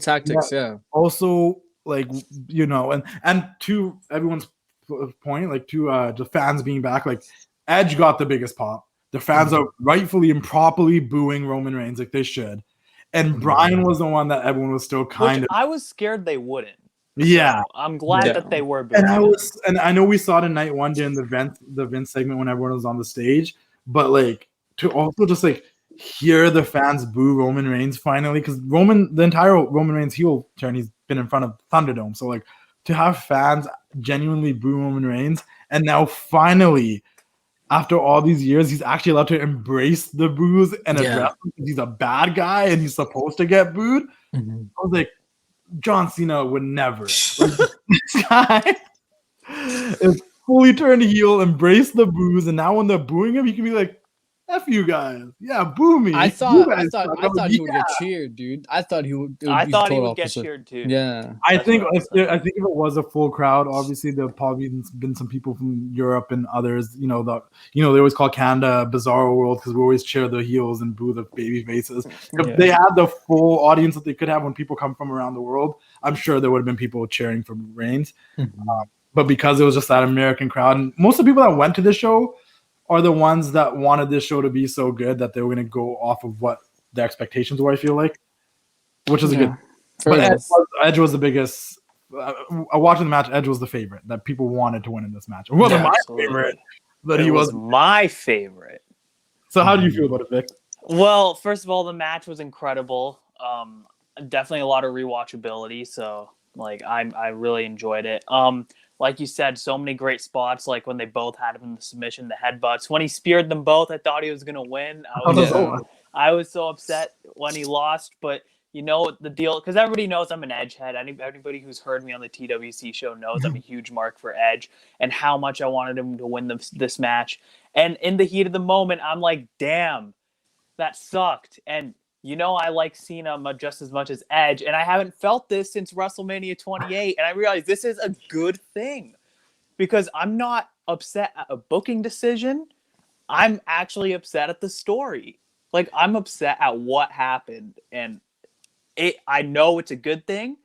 tactics, yeah. Also, like, you know, and to everyone's point, like to the fans being back, like Edge got the biggest pop. The fans are rightfully and properly booing Roman Reigns like they should. And Bryan was the one that everyone was still kind of. I was scared they wouldn't. Yeah. So I'm glad that they were booing. And I know we saw it in night one during the Vince segment when everyone was on the stage, but like to also just like hear the fans boo Roman Reigns finally, because the entire Roman Reigns heel turn, he's been in front of Thunderdome. So like to have fans genuinely boo Roman Reigns, and now finally, after all these years, he's actually allowed to embrace the boos and address him because he's a bad guy and he's supposed to get booed. I was like, John Cena would never. Like, this guy is fully turned heel, embrace the boos, and now when they're booing him, he can be like, F you guys. Yeah, boo me. I thought he would get cheered, dude. I thought he would get cheered too. Yeah. I think if it was a full crowd, obviously there've probably been some people from Europe and others, they always call Canada a bizarro world because we always cheer the heels and boo the baby faces. If they had the full audience that they could have when people come from around the world, I'm sure there would have been people cheering for Reigns. But because it was just that American crowd, and most of the people that went to this show are the ones that wanted this show to be so good that they were going to go off of what the expectations were, I feel like, which is a good. But Edge was the biggest. Watching the match, Edge was the favorite that people wanted to win in this match. It wasn't my favorite, but he was my favorite. So how do you feel about it, Vic? Well, first of all, the match was incredible. Definitely a lot of rewatchability. So like I really enjoyed it. Like you said, so many great spots, like when they both had him in the submission, the headbutts. When he speared them both, I thought he was going to win. I was so upset when he lost, but you know the deal, because everybody knows I'm an Edge head. Anybody who's heard me on the TWC show knows I'm a huge mark for Edge and how much I wanted him to win this match. And in the heat of the moment, I'm like, damn, that sucked. And I like Cena just as much as Edge, and I haven't felt this since WrestleMania 28, and I realized this is a good thing because I'm not upset at a booking decision. I'm actually upset at the story. Like, I'm upset at what happened, and I know it's a good thing,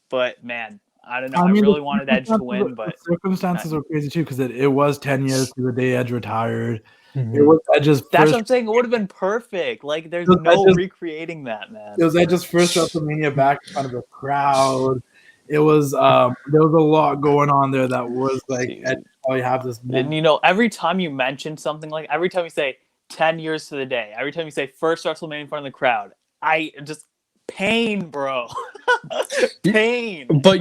but man, I don't know. I really wanted Edge to win, but the circumstances are crazy too because it was 10 years to the day Edge retired. Mhm. It was Edge's that's first. what I'm saying. It would have been perfect. Like, there's It was no Edge's- recreating that, man. It was Edge's first WrestleMania back in front of a crowd. It was there was a lot going on there that was like Dude. Edge probably have this moment. And every time you mention something, like every time you say 10 years to the day, every time you say first WrestleMania in front of the crowd, I just pain, bro. Pain. But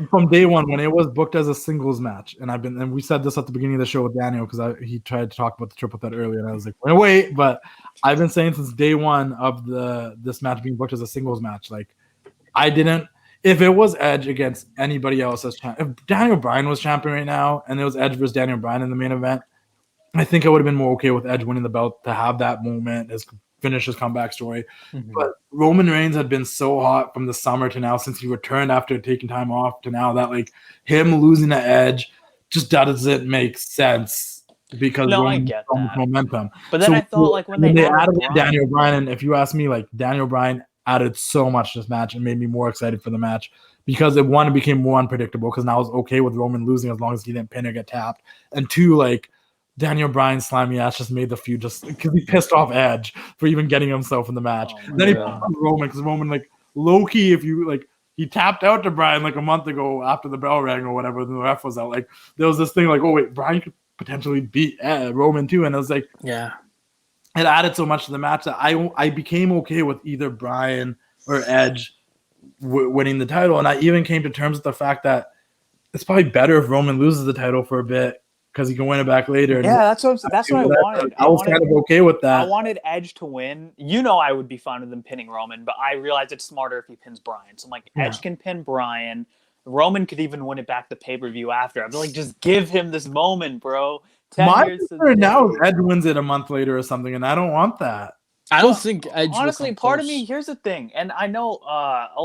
from day one when it was booked as a singles match, and we said this at the beginning of the show with Daniel because he tried to talk about the triple threat earlier, and I was like, wait, but I've been saying since day one of this match being booked as a singles match, like if it was Edge against anybody else as champion, if Daniel Bryan was champion right now and it was Edge versus Daniel Bryan in the main event, I think I would have been more okay with Edge winning the belt to have that moment, finish his comeback story. Mhm. But Roman Reigns had been so hot from the summer to now since he returned after taking time off to now that like him losing to Edge just doesn't make sense because I get so much that. momentum. But then I thought like when they added Bryan, Daniel Bryan, and if you ask me, like Daniel Bryan added so much to this match and made me more excited for the match because it became more unpredictable because now I was okay with Roman losing as long as he didn't pin or get tapped, and two, like Daniel Bryan's slimy ass just made the feud just because he pissed off Edge for even getting himself in the match. Then he put on Roman because Roman, like low-key, if you like, he tapped out to Bryan like a month ago after the bell rang or whatever, and the ref was out. Like there was this thing like, oh wait, Bryan could potentially beat Roman too, and I was like, yeah, it added so much to the match that I became okay with either Bryan or Edge winning the title, and I even came to terms with the fact that it's probably better if Roman loses the title for a bit because he can win it back later. Yeah, that's what I wanted. I was kind of okay with that. I wanted Edge to win. I would be fine with him pinning Roman, but I realized it's smarter if he pins Bryan. So I'm like, Edge can pin Bryan. Roman could even win it back the pay-per-view after. I'd be like, just give him this moment, bro. My concern now is Edge wins it a month later or something, and I don't want that. I don't think Edge. Honestly, part of me, here's the thing, and I know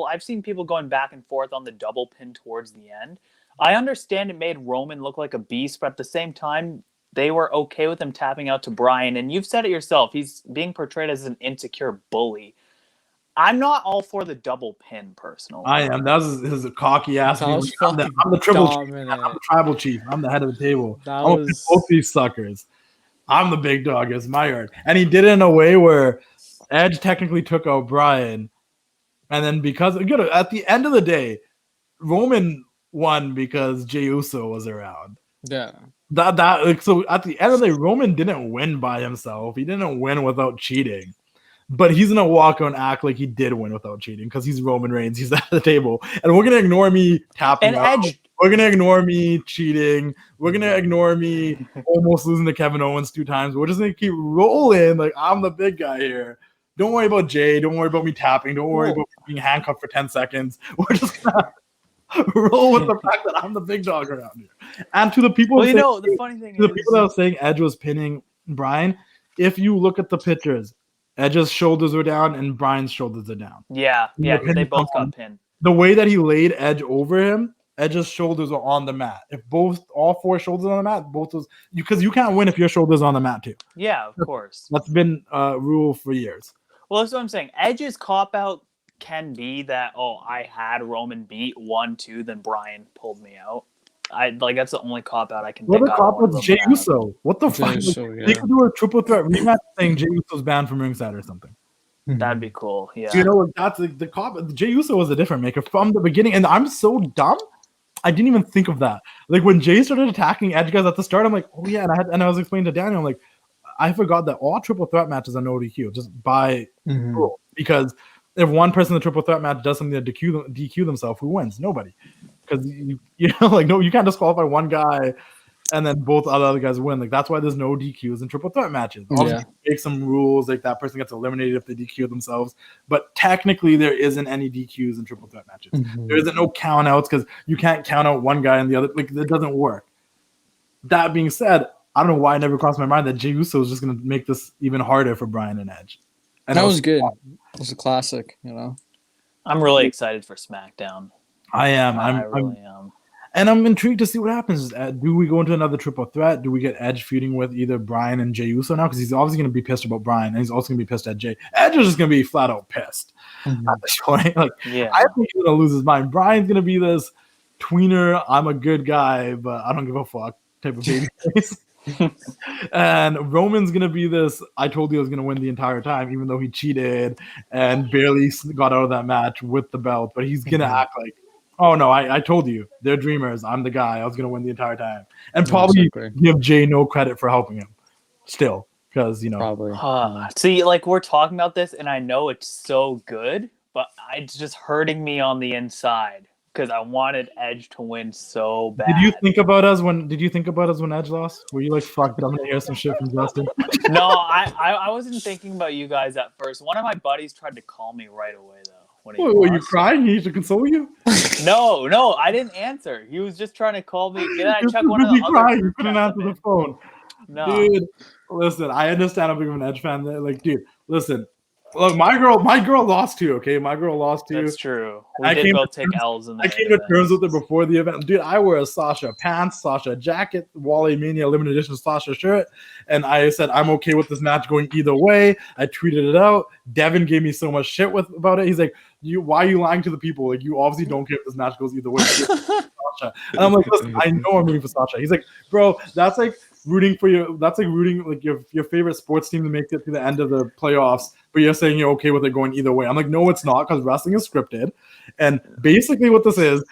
I've seen people going back and forth on the double pin towards the end. I understand it made Roman look like a beast, but at the same time, they were okay with him tapping out to Bryan. And you've said it yourself. He's being portrayed as an insecure bully. I'm not all for the double pin, personally. I am. That was his cocky ass. I'm the triple chief. I'm the tribal chief. I'm the head of the table. I'm both these suckers. I'm the big dog. It's my yard. And he did it in a way where Edge technically took out Bryan. And then because, at the end of the day, Roman won because Jey Uso was around. Yeah. So at the end of the day, Roman didn't win by himself. He didn't win without cheating. But he's gonna walk and act like he did win without cheating because he's Roman Reigns. He's at the table, and we're gonna ignore me tapping out. Edge. We're gonna ignore me cheating. We're gonna ignore me almost losing to Kevin Owens 2 times. We're just gonna keep rolling like I'm the big guy here. Don't worry about Jay. Don't worry about me tapping. Don't worry about being handcuffed for 10 seconds. We're just gonna roll with the fact that I'm the big dog around here. And to the people, the funny thing is, people that were saying Edge was pinning Bryan, if you look at the pictures, Edge's shoulders were down and Bryan's shoulders are down. Yeah, they both got pinned. The way that he laid Edge over him, Edge's shoulders are on the mat. If all 4 shoulders on the mat, because you can't win if your shoulders on the mat too. Yeah, of course. That's been a rule for years. Well, that's what I'm saying. Edge's cop out can be that I had Roman beat 1-2, then Bryan pulled me out. That's the only cop out I can think of. What the cop was Jey Uso? What the fuck? They could do a triple threat rematch saying Jey Uso's banned from ringside or something. That'd be cool. Yeah. That's the cop. Jey Uso was a different maker from the beginning, and I'm so dumb. I didn't even think of that. Like when Jay started attacking Edge guys at the start, I'm like, oh yeah, and I was explaining to Daniel, I'm like, I forgot that all triple threat matches are no DQ just by rule, because if one person in the triple threat match does something to DQ themselves, who wins? Nobody. Because you can't disqualify one guy and then both other guys win. Like that's why there's no DQs in triple threat matches. Obviously, make some rules like that person gets eliminated if they DQ themselves. But technically, there isn't any DQs in triple threat matches. There isn't no count outs because you can't count out one guy and the other. Like it doesn't work. That being said, I don't know why it never crossed my mind that Jey Uso is just going to make this even harder for Bryan and Edge. And That was good. It was a classic, I'm really excited for SmackDown. I am. I really am. And I'm intrigued to see what happens. Do we go into another triple threat? Do we get Edge feuding with either Bryan and Jey Uso now? Because he's obviously going to be pissed about Bryan, and he's also going to be pissed at Jey. Edge is just going to be flat out pissed at this point. Like, Yeah. I think he's going to lose his mind. Bryan's going to be this tweener, I'm a good guy, but I don't give a fuck type of baby face. And Roman's going to be this, I told you I was going to win the entire time, even though he cheated and barely got out of that match with the belt. But he's going to act like, oh, no, I told you. They're dreamers. I'm the guy. I was going to win the entire time. And probably give Jey no credit for helping him still because, Probably. See, like, we're talking about this, and I know it's so good, but it's just hurting me on the inside because I wanted Edge to win so bad. Did you think about us when Edge lost? Were you like, fuck it, I'm going to hear some shit from Justin? No, I wasn't thinking about you guys at first. One of my buddies tried to call me right away, though. Were you crying? He used to console you? No, I didn't answer. He was just trying to call me. Did I check one of the other? You couldn't answer the phone. No, dude. Listen, I understand I'm big of an Edge fan. Like, dude, listen. Look, my girl lost too. Okay, my girl lost too. That's true. We did both take L's in the I came to terms with it before the event. Dude, I wear a Sasha pants, Sasha jacket, Wally Mania limited edition Sasha shirt, and I said I'm okay with this match going either way. I tweeted it out. Devin gave me so much shit about it. He's like, why are you lying to the people? Like, you obviously don't care if this match goes either way. Sasha. And I'm like, listen, I know I'm rooting for Sasha. He's like, bro, that's like rooting like your favorite sports team to make it to the end of the playoffs, but you're saying you're okay with it going either way. I'm like, no, it's not, because wrestling is scripted. And basically what this is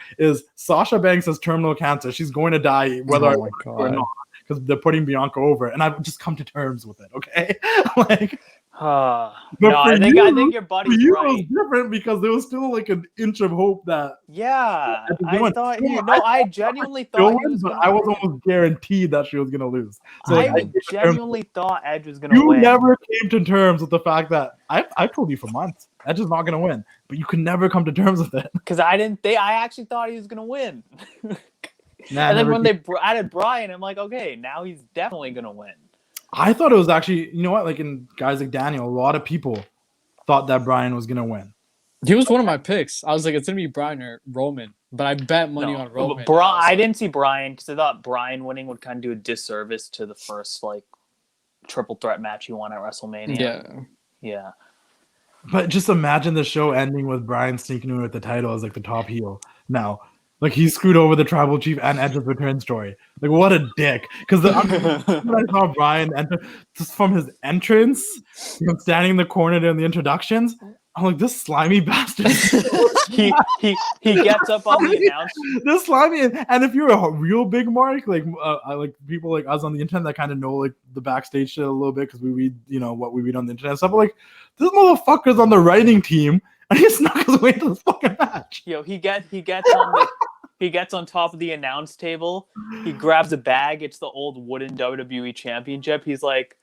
Sasha Banks has terminal cancer. She's going to die whether I want or not, because they're putting Bianca over, and I've just come to terms with it. Okay. Like, no, I think your buddy's right. It was different because there was still like an inch of hope that. Yeah, I genuinely thought he was. But I was almost guaranteed that she was gonna lose. So I genuinely thought Edge was gonna win. You never came to terms with the fact that I told you for months Edge is not gonna win, but you can never come to terms with it. Because I actually thought he was gonna win. And then when they added Bryan, I'm like, okay, now he's definitely gonna win. I thought it was actually, you know what, like in guys like Daniel, a lot of people thought that Bryan was gonna win. He was one of my picks. I was like, it's gonna be Bryan or Roman, but I bet money on Roman. I didn't see Bryan because I thought Bryan winning would kind of do a disservice to the first like triple threat match he won at WrestleMania. Yeah. But just imagine the show ending with Bryan sneaking in with the title as like the top heel. Now, like, he screwed over the tribal chief and Edge's return story. Like, what a dick. Because when I saw Bryan enter, just from his entrance, standing in the corner during the introductions, I'm like, this slimy bastard. he gets up on the announcement. This slimy, and if you're a real big mark, like people like us on the internet that kind of know like the backstage shit a little bit because we read, what we read on the internet and stuff. But like, this motherfucker's on the writing team and he snuck his way to this fucking match. He gets on top of the announce table. He grabs a bag. It's the old wooden WWE championship. He's like,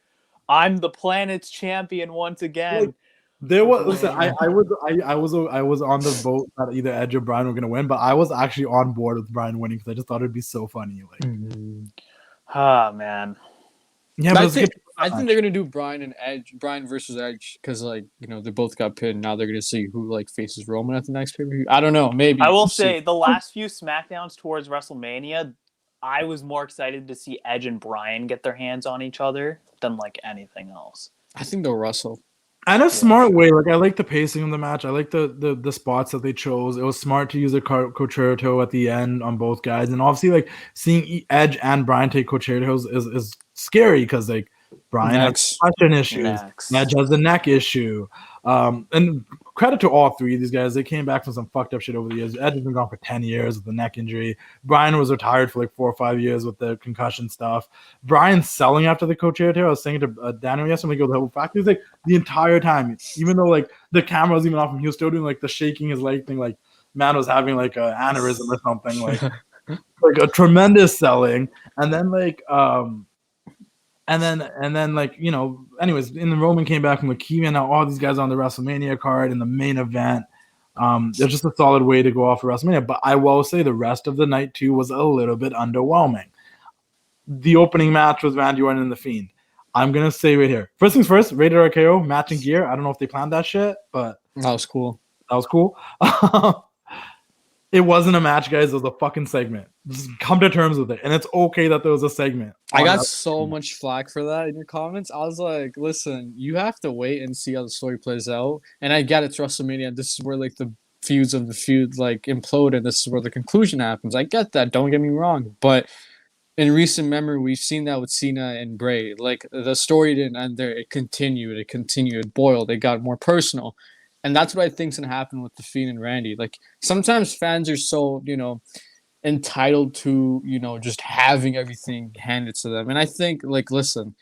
"I'm the planet's champion once again." Like, there was listen. I was on the boat that either Edge or Bryan were gonna win, but I was actually on board with Bryan winning because I just thought it'd be so funny. Like, man. Yeah, but I think they're gonna do Bryan versus Edge, because they both got pinned. Now they're gonna see who faces Roman at the next pay-per-view. I don't know, maybe. I will say the last few SmackDowns towards WrestleMania, I was more excited to see Edge and Bryan get their hands on each other than anything else. I think they'll wrestle. And a smart way. Like, I like the pacing of the match. I like the spots that they chose. It was smart to use a concerto at the end on both guys, and obviously seeing Edge and Bryan take concertos is scary because Bryan has question issues. Edge has the neck issue. And credit to all three of these guys. They came back from some fucked up shit over the years. Edge has been gone for 10 years with the neck injury. Bryan was retired for 4 or 5 years with the concussion stuff. Bryan selling after the concerto. I was saying to Daniel yesterday, the whole fact is the entire time, even though the camera was even off him, he was still doing the shaking his leg thing, man was having an aneurysm or something, a tremendous selling. And then anyways, in the Roman came back from Key, and now all these guys on the WrestleMania card in the main event. It's just a solid way to go off of WrestleMania. But I will say the rest of the night too was a little bit underwhelming. The opening match was Randy Orton and The Fiend. I'm gonna say right here. First things first, rated RKO, matching gear. I don't know if they planned that shit, but That was cool. that was cool. It wasn't a match, guys. It was a fucking segment. Just come to terms with it. And it's okay that there was a segment. I got so much flack for that in your comments. I was like, listen, you have to wait and see how the story plays out. And I get it's WrestleMania. This is where like the feuds of the feud like implode, and this is where the conclusion happens. I get that. Don't get me wrong. But in recent memory, we've seen that with Cena and Bray. Like, the story didn't end there. It continued. It boiled. It got more personal. And that's what I think's gonna happen with the Fiend and Randy. Like, sometimes fans are so, entitled to, just having everything handed to them. And I think, like, listen,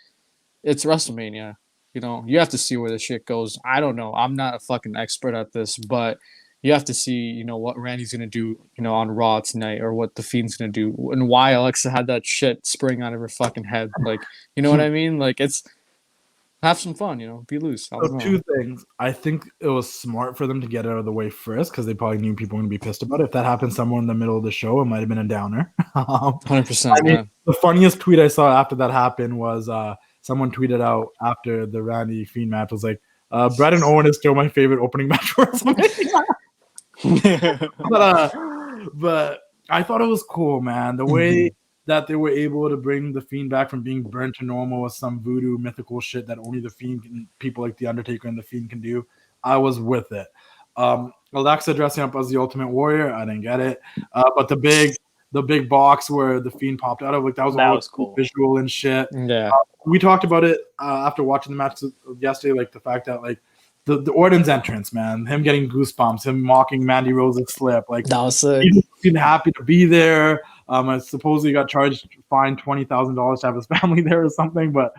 it's WrestleMania. You have to see where the shit goes. I don't know. I'm not a fucking expert at this, but you have to see, what Randy's gonna do, on Raw tonight, or what the Fiend's gonna do, and why Alexa had that shit spring out of her fucking head. Like, you know what I mean? Like, it's have some fun, be loose. So two things. I think it was smart for them to get it out of the way first, because they probably knew people were going to be pissed about it. If that happened somewhere in the middle of the show, it might have been a downer. 100%. The funniest tweet I saw after that happened was someone tweeted out after the Randy Fiend match was like, Brett and Owen is still my favorite opening match for WrestleMania. But I thought it was cool, man. The way that they were able to bring the Fiend back from being burnt to normal with some voodoo mythical shit that only the Fiend can, people like the Undertaker and the Fiend can do. I was with it. Alexa dressing up as the Ultimate Warrior, I didn't get it. But the big box where the Fiend popped out of, like, that was cool visual and shit. Yeah. We talked about it after watching the match yesterday, like the fact that like the Orton's entrance, man, him getting goosebumps, him mocking Mandy Rose's slip, like that was sick. He seemed happy to be there. I supposedly got fined $20,000 to have his family there or something, but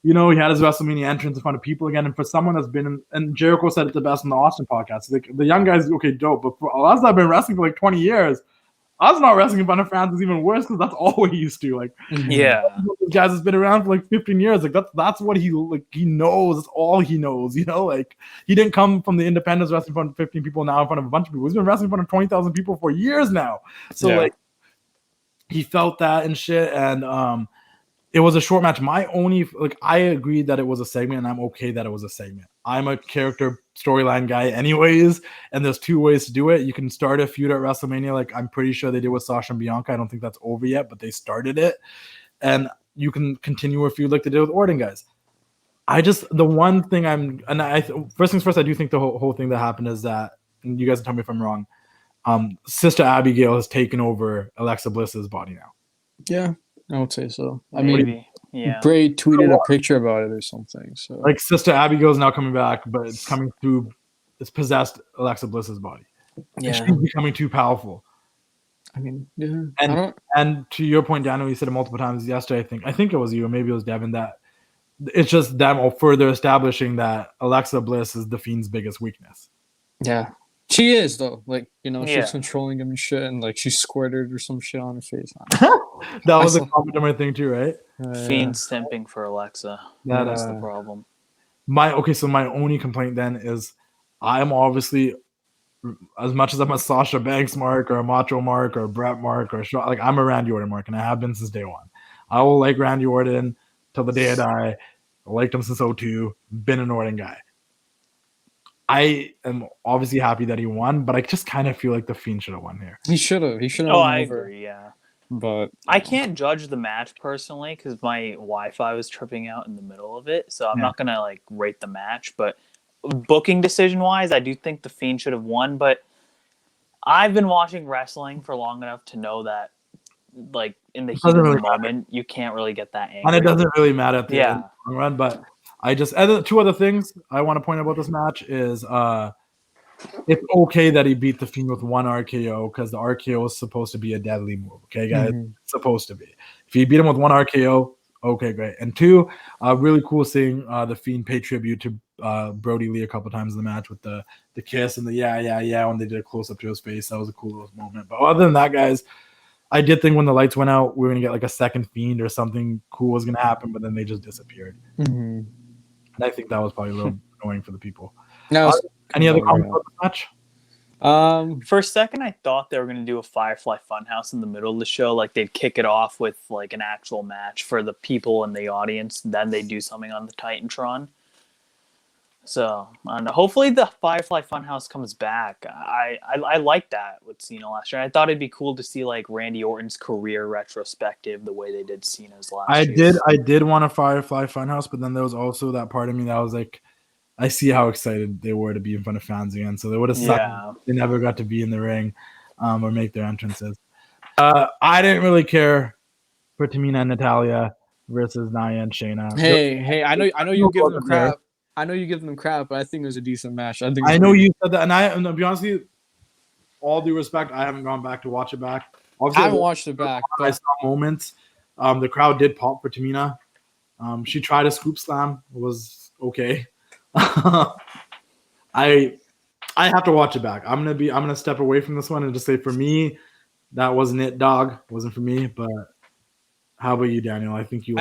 he had his WrestleMania entrance in front of people again. And for someone that's been and Jericho said it the best in the Austin podcast, like, the young guys, okay, dope, but for us that have been wrestling for like 20 years, us not wrestling in front of fans is even worse, because that's all we're used to. Like, yeah, guys has been around for like 15 years. Like, that's what he knows. That's all he knows. Like, he didn't come from the independents wrestling in front of 15 people, now in front of a bunch of people. He's been wrestling in front of 20,000 people for years now. So like, he felt that and shit. And it was a short match. I agreed that it was a segment, and I'm okay that it was a segment. I'm a character storyline guy anyways, and there's two ways to do it. You can start a feud at WrestleMania, like I'm pretty sure they did with Sasha and Bianca. I don't think that's over yet, but they started it. And you can continue a feud like they did with Orton, guys. The one thing first things first, I do think the whole thing that happened is that, and you guys can tell me if I'm wrong, Sister Abigail has taken over Alexa Bliss's body now. Yeah, I would say so. Maybe. Yeah. Bray tweeted a picture about it or something. So, like, Sister Abigail is now coming back, but it's coming through. It's possessed Alexa Bliss's body. Yeah, she's becoming too powerful. Yeah. And to your point, Daniel, you said it multiple times yesterday. I think it was you, or maybe it was Devin, that it's just them further establishing that Alexa Bliss is the Fiend's biggest weakness. Yeah. She is, though. Like, she's controlling him and shit, and like she squirted or some shit on her face. That was a comment on my thing too, right? Fiend simping for Alexa. That's the problem. My only complaint then is, I'm obviously, as much as I'm a Sasha Banks mark or a Macho mark or a Bret mark or I'm a Randy Orton mark, and I have been since day one. I will like Randy Orton till the day I die. I liked him since 2002. Been an Orton guy. I am obviously happy that he won, but I just kind of feel like the Fiend should have won here. He should have. Oh, I agree. Yeah, but I can't judge the match personally because my Wi-Fi was tripping out in the middle of it, so I'm not gonna rate the match. But booking decision wise, I do think the Fiend should have won. But I've been watching wrestling for long enough to know that, in the heat of the moment, you can't really get that angry. And it doesn't really matter at the end run, but. Two other things I want to point out about this match is it's okay that he beat the Fiend with one RKO, because the RKO is supposed to be a deadly move. Okay, guys? It's supposed to be. If you beat him with one RKO, okay, great. And two, really cool seeing the Fiend pay tribute to Brody Lee a couple times in the match with the kiss and the yeah when they did a close up to his face. That was a cool little moment. But other than that, guys, I did think when the lights went out, we were gonna get a second Fiend or something cool was gonna happen, but then they just disappeared. And I think that was probably a little annoying for the people. No. Any other comments about the match? For a second, I thought they were going to do a Firefly Funhouse in the middle of the show. Like, they'd kick it off with, like, an actual match for the people in the audience. Then they'd do something on the Titantron. So, I don't know. Hopefully the Firefly Funhouse comes back. I like that with Cena last year. I thought it'd be cool to see, like, Randy Orton's career retrospective the way they did Cena's last year. I did want a Firefly Funhouse, but then there was also that part of me that was like, I see how excited they were to be in front of fans again. So they would have sucked if they never got to be in the ring or make their entrances. I didn't really care for Tamina and Natalia versus Nia and Shayna. Hey, I know you give them crap. I know you give them crap, but I think it was a decent match. I know you said that, and to be honest with you, all due respect, I haven't gone back to watch it back. Obviously, I haven't watched it back. But I saw moments. The crowd did pop for Tamina. She tried a scoop slam. It was okay. I have to watch it back. I'm gonna step away from this one and just say, for me, that wasn't it, dog. It wasn't for me. But how about you, Daniel? I think you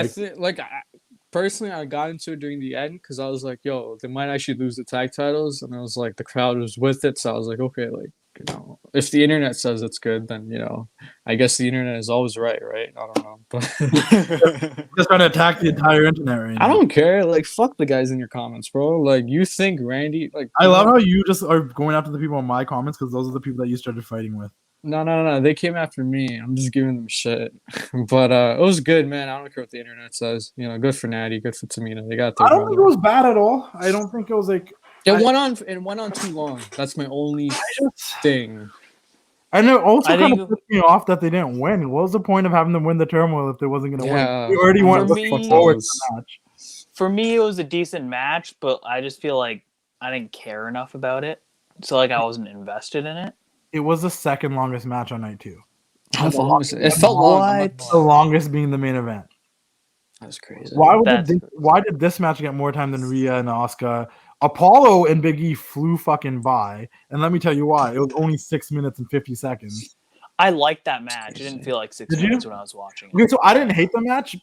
personally, I got into it during the end because I was like, yo, they might actually lose the tag titles, and I was like, the crowd was with it, so I was like, okay, like, you know, if the internet says it's good, then, you know, I guess the internet is always right? I don't know, but just trying to attack the entire internet right now. I don't care. Like, fuck the guys in your comments, bro. Like, you think Randy? Like, I love how you just are going after the people in my comments because those are the people that you started fighting with. No. They came after me. I'm just giving them shit. But it was good, man. I don't care what the internet says. You know, good for Natty, good for Tamina. They got their I don't think it was bad at all. I don't think it was like it went on too long. That's my only thing. And it also kind of pissed me off that they didn't win. What was the point of having them win the turmoil if they wasn't going to win? We already won forward the match. For me, it was a decent match, but I just feel like I didn't care enough about it. So, like, I wasn't invested in it. It was the second longest match on night 2. How long? It felt long. The longest being the main event. That's crazy. Why did this match get more time than Rhea and Asuka? Apollo and Big E flew fucking by, and let me tell you why. It was only 6 minutes and 50 seconds. I liked that match. It didn't feel like 6 minutes when I was watching it. Okay, so I didn't hate the match.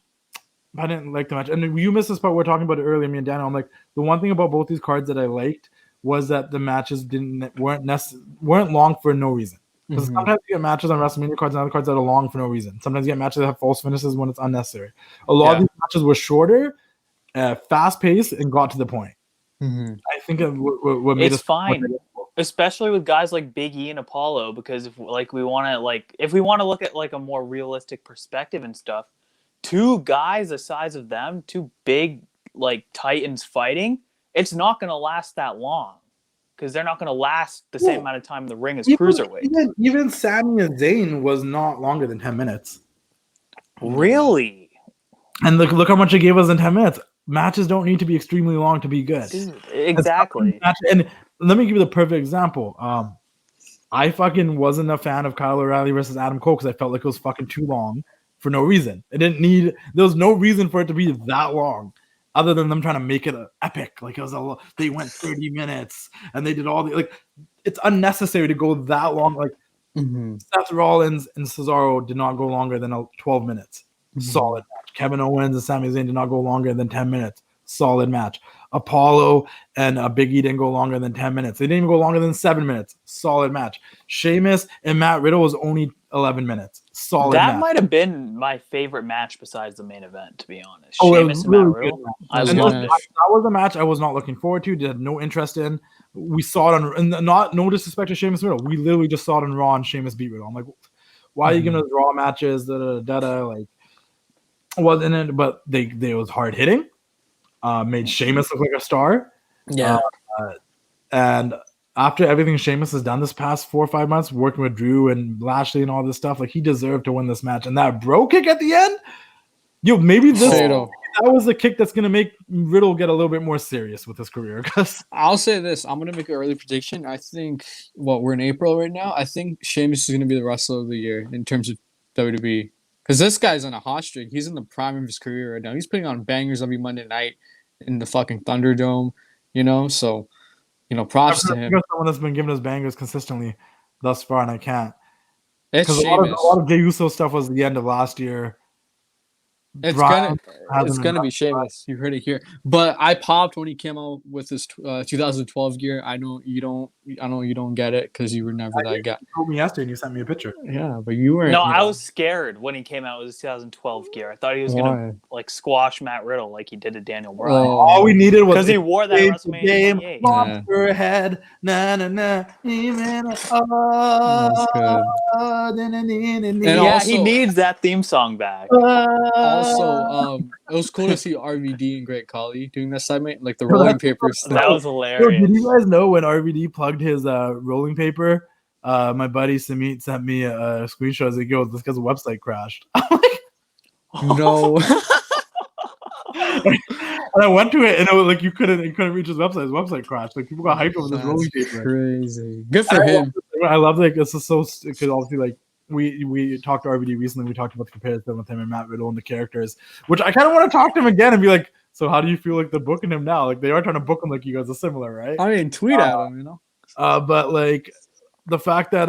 I didn't like the match. And you missed this part. We were talking about it earlier, me and Daniel. I'm like, the one thing about both these cards that I liked was that the matches weren't long for no reason. Because sometimes you get matches on WrestleMania cards and other cards that are long for no reason. Sometimes you get matches that have false finishes when it's unnecessary. A lot of these matches were shorter, fast-paced, and got to the point. I think what made it's fine, especially with guys like Big E and Apollo, because if we want to look at like a more realistic perspective and stuff, two guys the size of them, two big like titans fighting, it's not going to last that long because they're not going to last the same amount of time in the ring as cruiserweight. Even Sami and Zayn was not longer than 10 minutes. Really? And look how much it gave us in 10 minutes. Matches don't need to be extremely long to be good. Dude, exactly. And let me give you the perfect example. I fucking wasn't a fan of Kyle O'Reilly versus Adam Cole because I felt like it was fucking too long for no reason. There was no reason for it to be that long other than them trying to make it an epic. Like, it was they went 30 minutes and they did all the, it's unnecessary to go that long. Like, Seth Rollins and Cesaro did not go longer than 12 minutes. Solid match. Kevin Owens and Sami Zayn did not go longer than 10 minutes. Solid match. Apollo and Big E didn't go longer than 10 minutes. They didn't even go longer than 7 minutes. Solid match. Sheamus and Matt Riddle was only 11 minutes. Solid match. That might have been my favorite match besides the main event, to be honest. Sheamus and Matt Riddle. That was a match I was not looking forward to. Had no interest in. We saw it on, and no disrespect to Sheamus and Riddle. We literally just saw it on Raw and Sheamus beat Riddle. I'm like, why are you giving us Raw matches? Like, wasn't it? But they was hard hitting. Made Sheamus look like a star. Yeah. And after everything Sheamus has done this past 4 or 5 months, working with Drew and Lashley and all this stuff, like, he deserved to win this match. And that bro kick at the end, maybe that was the kick that's gonna make Riddle get a little bit more serious with his career. Because I'll say this, I'm gonna make an early prediction. I think we're in April right now. I think Sheamus is gonna be the wrestler of the year in terms of WWE. Because this guy's on a hot streak. He's in the prime of his career right now. He's putting on bangers every Monday night in the fucking Thunderdome, so, props to him. Someone that's been giving us bangers consistently thus far, and I can't. It's Because a lot of Jey Uso stuff was the end of last year. It's Brian gonna hasn't been be Sheamus. You heard it here. But I popped when he came out with his 2012 gear. I know you don't get it because you were never that guy. You told me yesterday and you sent me a picture. Yeah, but you weren't. No, you I know. was scared when he came out with his 2012 gear. I thought he was Why? gonna like squash Matt Riddle like he did to Daniel Bryan. Oh, All we needed was Because he wore that at WrestleMania 28. Monster head, na na na, even That's good. And Yeah, also, he needs that theme song back. also, it was cool to see RVD and Great Khali doing that segment, like the rolling paper stuff. That was Yo, hilarious. did you guys know when RVD plugged his rolling paper? My buddy Samit sent me a screenshot. He's like, "Yo, this guy's website crashed." No. And I went to it, and it was like you couldn't reach his website. His website crashed. Like people got hyped over this rolling paper. Crazy. Good for him. I love like this is so because obviously like we talked to RVD recently. We talked about the comparison with him and Matt Riddle and the characters, which I kind of want to talk to him again and be like, so how do you feel like they're booking him now? Like they are trying to book him like you guys are similar, right? I mean, tweet at him, you know. But like the fact that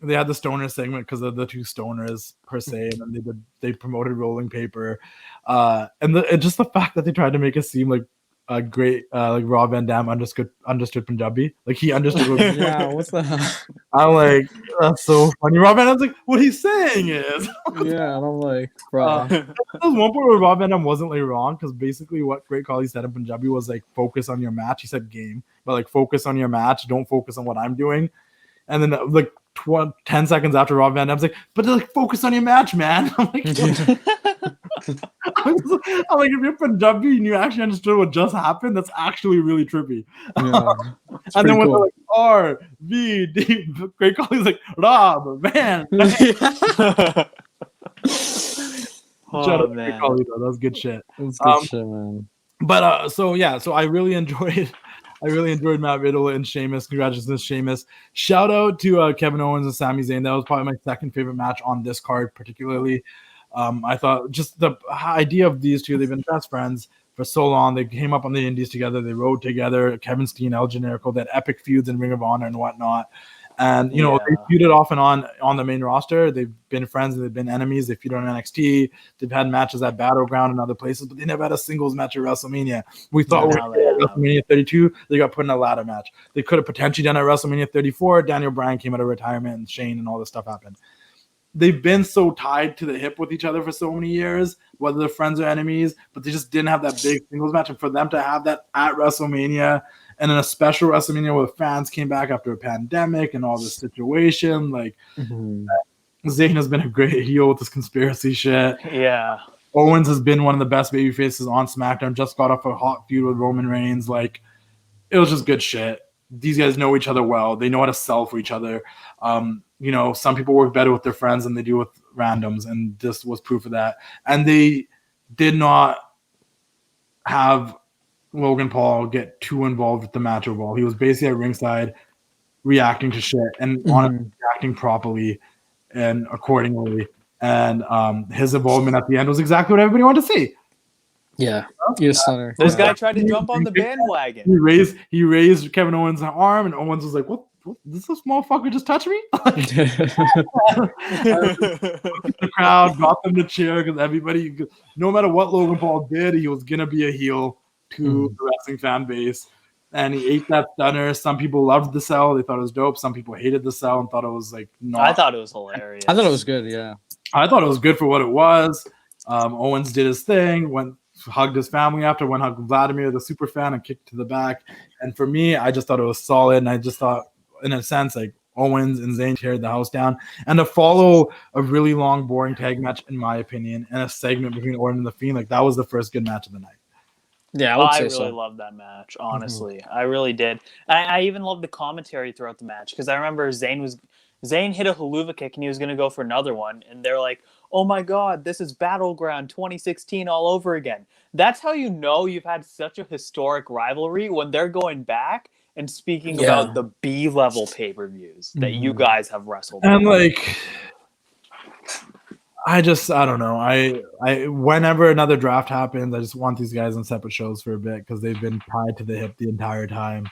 they had the stoner segment because of the two stoners per se, and then they promoted rolling paper, and just the fact that they tried to make it seem like a great like Rob Van Dam understood Punjabi, like he understood. Yeah, what's the hell? I'm like, that's so funny. Rob Van Dam's like, what he's saying is, Yeah, and I'm like, bro. there was one point where Rob Van Dam wasn't like wrong because basically what Great Khali said in Punjabi was like, focus on your match. He said game, but like focus on your match. Don't focus on what I'm doing. And then like 10 seconds after Rob Van Dam's like, but like focus on your match, man. I'm like, I'm like, if you're Punjabi and you actually understood what just happened, that's actually really trippy. Yeah, And then when cool. they're like R V D, Great Khali's like Rob, man. Shut up, Great Khali, though. That was good shit. That's good shit, man. But so I really enjoyed Matt Riddle and Sheamus. Congratulations, Sheamus. Shout out to Kevin Owens and Sami Zayn. That was probably my second favorite match on this card, particularly. I thought just the idea of these two, they've been best friends for so long. They came up on the Indies together. They rode together. Kevin Steen, El Generico, that epic feuds in Ring of Honor and whatnot. And, they feuded off and on the main roster. They've been friends and they've been enemies. They feuded on NXT. They've had matches at Battleground and other places, but they never had a singles match at WrestleMania. We thought at WrestleMania 32, they got put in a ladder match. They could have potentially done it at WrestleMania 34. Daniel Bryan came out of retirement and Shane and all this stuff happened. They've been so tied to the hip with each other for so many years, whether they're friends or enemies, but they just didn't have that big singles match. And for them to have that at WrestleMania and in a special WrestleMania where fans came back after a pandemic and all this situation, like Zayn has been a great heel with this conspiracy shit. Yeah. Owens has been one of the best baby faces on SmackDown, just got off a hot feud with Roman Reigns. Like, it was just good shit. These guys know each other well. They know how to sell for each other. Some people work better with their friends than they do with randoms, and this was proof of that. And they did not have Logan Paul get too involved with the match overall. He was basically at ringside reacting to shit and honestly reacting properly and accordingly. And his involvement at the end was exactly what everybody wanted to see. Yeah. Yes, Hunter. This guy tried to jump on the bandwagon. He raised Kevin Owens' arm, and Owens was like, what this motherfucker just touched me? The crowd got them to cheer because everybody, no matter what Logan Paul did, he was going to be a heel to the wrestling fan base. And he ate that stunner. Some people loved the sell. They thought it was dope. Some people hated the sell and thought it was like not. I thought it was hilarious. I thought it was good, yeah. I thought it was good for what it was. Owens did his thing, hugged his family after, hugged Vladimir, the super fan, and kicked to the back. And for me, I just thought it was solid. And I just thought, in a sense, like Owens and Zayn teared the house down. And to follow a really long, boring tag match, in my opinion, and a segment between Orton and The Fiend, like that was the first good match of the night. Yeah, I really loved that match, honestly. I really did. I even loved the commentary throughout the match because I remember Zayn hit a haluva kick and he was going to go for another one. And they're like, oh my God, this is Battleground 2016 all over again. That's how you know you've had such a historic rivalry when they're going back and speaking about the B-level pay-per-views that you guys have wrestled. And like, I don't know. I whenever another draft happens, I just want these guys on separate shows for a bit because they've been tied to the hip the entire time.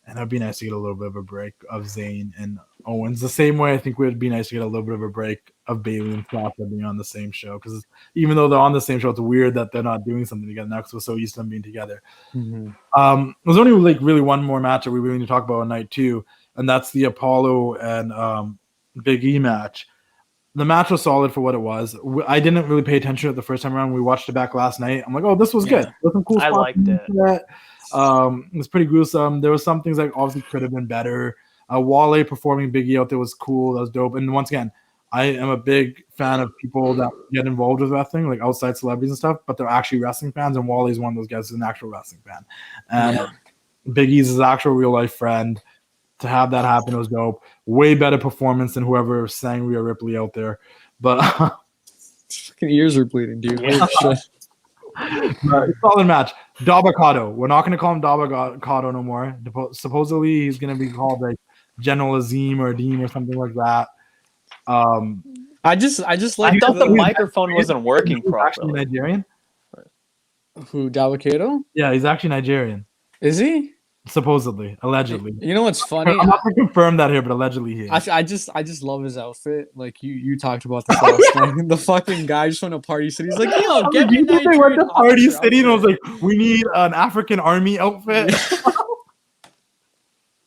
And it'd be nice to get a little bit of a break of Zayn and Owens. The same way I think it would be nice to get a little bit of a break of Bailey and Sasha being on the same show, because even though they're on the same show, it's weird that they're not doing something together now because we're so used to them being together. There's only like really one more match that we really need to talk about on night 2, and that's the Apollo and Big E match. The match was solid for what it was. I didn't really pay attention to it the first time around. We watched it back last night. I'm like, oh, this was good. There's some cool spots. I liked it. It was pretty gruesome. There was some things that obviously could have been better. Wale performing Big E out there was cool. That was dope. And once again, I am a big fan of people that get involved with wrestling, like outside celebrities and stuff, but they're actually wrestling fans. And Wale's one of those guys who's an actual wrestling fan. And Big E's his actual real life friend. To have that happen was dope. Way better performance than whoever sang Rhea Ripley out there. But fucking ears are bleeding, dude. Holy shit. Solid match. Dabakato. We're not going to call him Dabakato no more. Supposedly he's going to be called like General Azim or Dean or something like that. I just like. I thought the microphone wasn't working He's properly. actually Nigerian. Who, Dabakato? Yeah, he's actually Nigerian. Is he? Supposedly, allegedly. You know what's funny? I'm not going to confirm that here, but allegedly he is. I just love his outfit. Like you talked about this last time. The fucking guy just went to Party City. He's like, yo, get me They Nigerian went to Party officer City and was outfit. like, we need an African army outfit.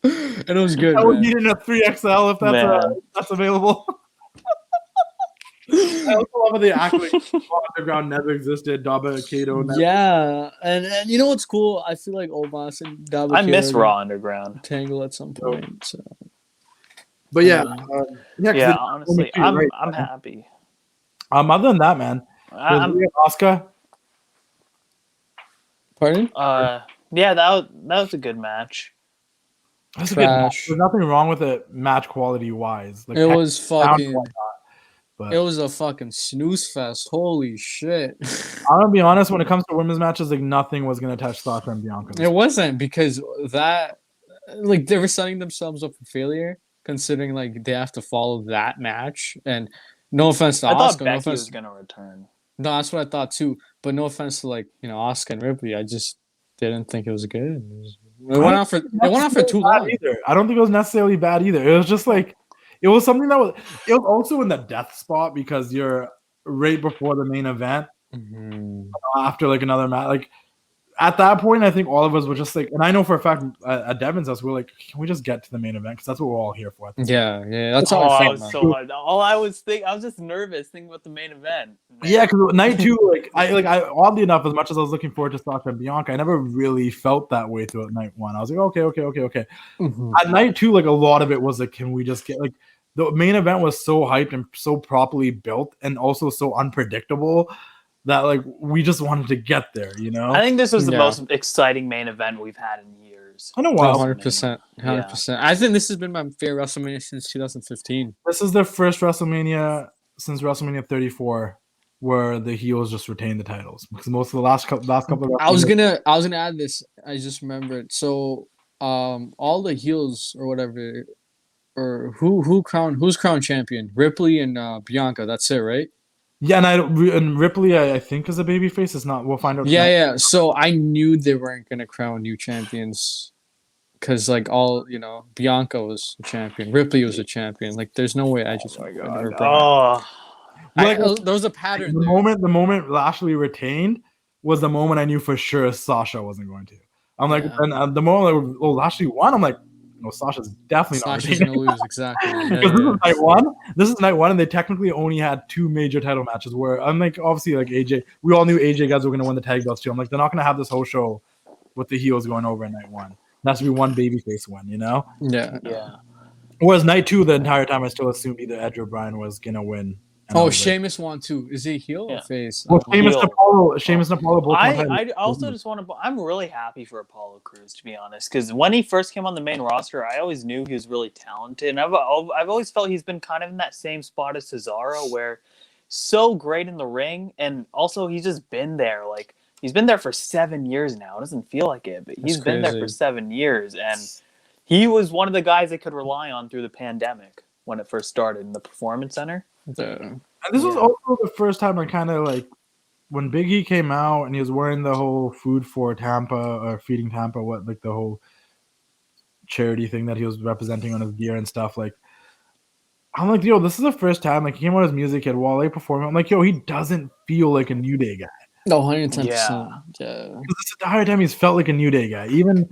And it was good. I would Man. need in a 3XL if that's available. I also love how they act like Underground never existed. Dabakato never. Yeah, and you know what's cool? I feel like Omos and Dabakato I miss Raw Underground. tangle at some point. So. But yeah, Yeah, honestly, I'm happy. Other than that, man, Oscar. Pardon? Yeah, that was a good match. That's a good match. There's nothing wrong with it, match quality wise. Like, it was fucking. But it was a fucking snooze fest. Holy shit! I'm gonna be honest. When it comes to women's matches, like nothing was gonna touch Sasha and Bianca. It wasn't, because that, like, they were setting themselves up for failure, considering like they have to follow that match. And no offense to I thought Asuka, Becky was gonna return. No, that's what I thought too. But no offense to Asuka and Ripley, I just didn't think it was good. It went on for too long. Either. I don't think it was necessarily bad either. It was just like. It was something that was. It was also in the death spot because you're right before the main event, after like another match. Like at that point, I think all of us were just like, and I know for a fact at Devon's house, we're like, can we just get to the main event because that's what we're all here for. Yeah, that's how I felt. So hard. All I was just nervous thinking about the main event. Man. Yeah, because night 2, I oddly enough, as much as I was looking forward to Sasha and Bianca, I never really felt that way throughout night 1. I was like, okay. At night 2, like a lot of it was like, can we just get like. The main event was so hyped and so properly built and also so unpredictable that like we just wanted to get there, you know? I think this was the most exciting main event we've had in years. I know, 100%. I think this has been my favorite WrestleMania since 2015. This is the first WrestleMania since WrestleMania 34 where the heels just retained the titles, because most of the last couple of I was gonna add this. I just remembered. So all the heels or whatever, or who's crowned champion? Ripley and Bianca. That's it, right? Yeah, and Ripley, I think, is a babyface. It's not. We'll find out. Yeah. So I knew they weren't gonna crown new champions, because like Bianca was a champion, Ripley was a champion. Like, there's no way I just. Oh my god. There was a pattern. The moment Lashley retained was the moment I knew for sure Sasha wasn't going to. I'm like, and the moment Lashley won, I'm like, no, Sasha's definitely not Sasha's gonna lose, exactly. Because this is night 1. This is night 1, and they technically only had 2 major title matches. Where I'm like, obviously, like AJ, we all knew AJ guys were gonna win the tag belts too. I'm like, they're not gonna have this whole show with the heels going over in night 1. It has to be one babyface win, you know? Yeah. Whereas night 2, the entire time I still assumed either Edge or Bryan was gonna win. Sheamus won too. Is he heel or face? Well, Sheamus and Apollo both. I also just want to. I'm really happy for Apollo Crews, to be honest, because when he first came on the main roster, I always knew he was really talented, and I've always felt he's been kind of in that same spot as Cesaro, where so great in the ring, and also he's just been there. Like, he's been there for 7 years now. It doesn't feel like it, but he's been there for 7 years, and he was one of the guys they could rely on through the pandemic when it first started in the Performance Center. And this was also the first time I kind of like when Big E came out and he was wearing the whole food for Tampa or feeding Tampa, the whole charity thing that he was representing on his gear and stuff. Like, I'm like, yo, this is the first time like he came out his music at Wale performing. I'm like, yo, he doesn't feel like a New Day guy. No, 110%. Yeah. Because this entire time he's felt like a New Day guy, even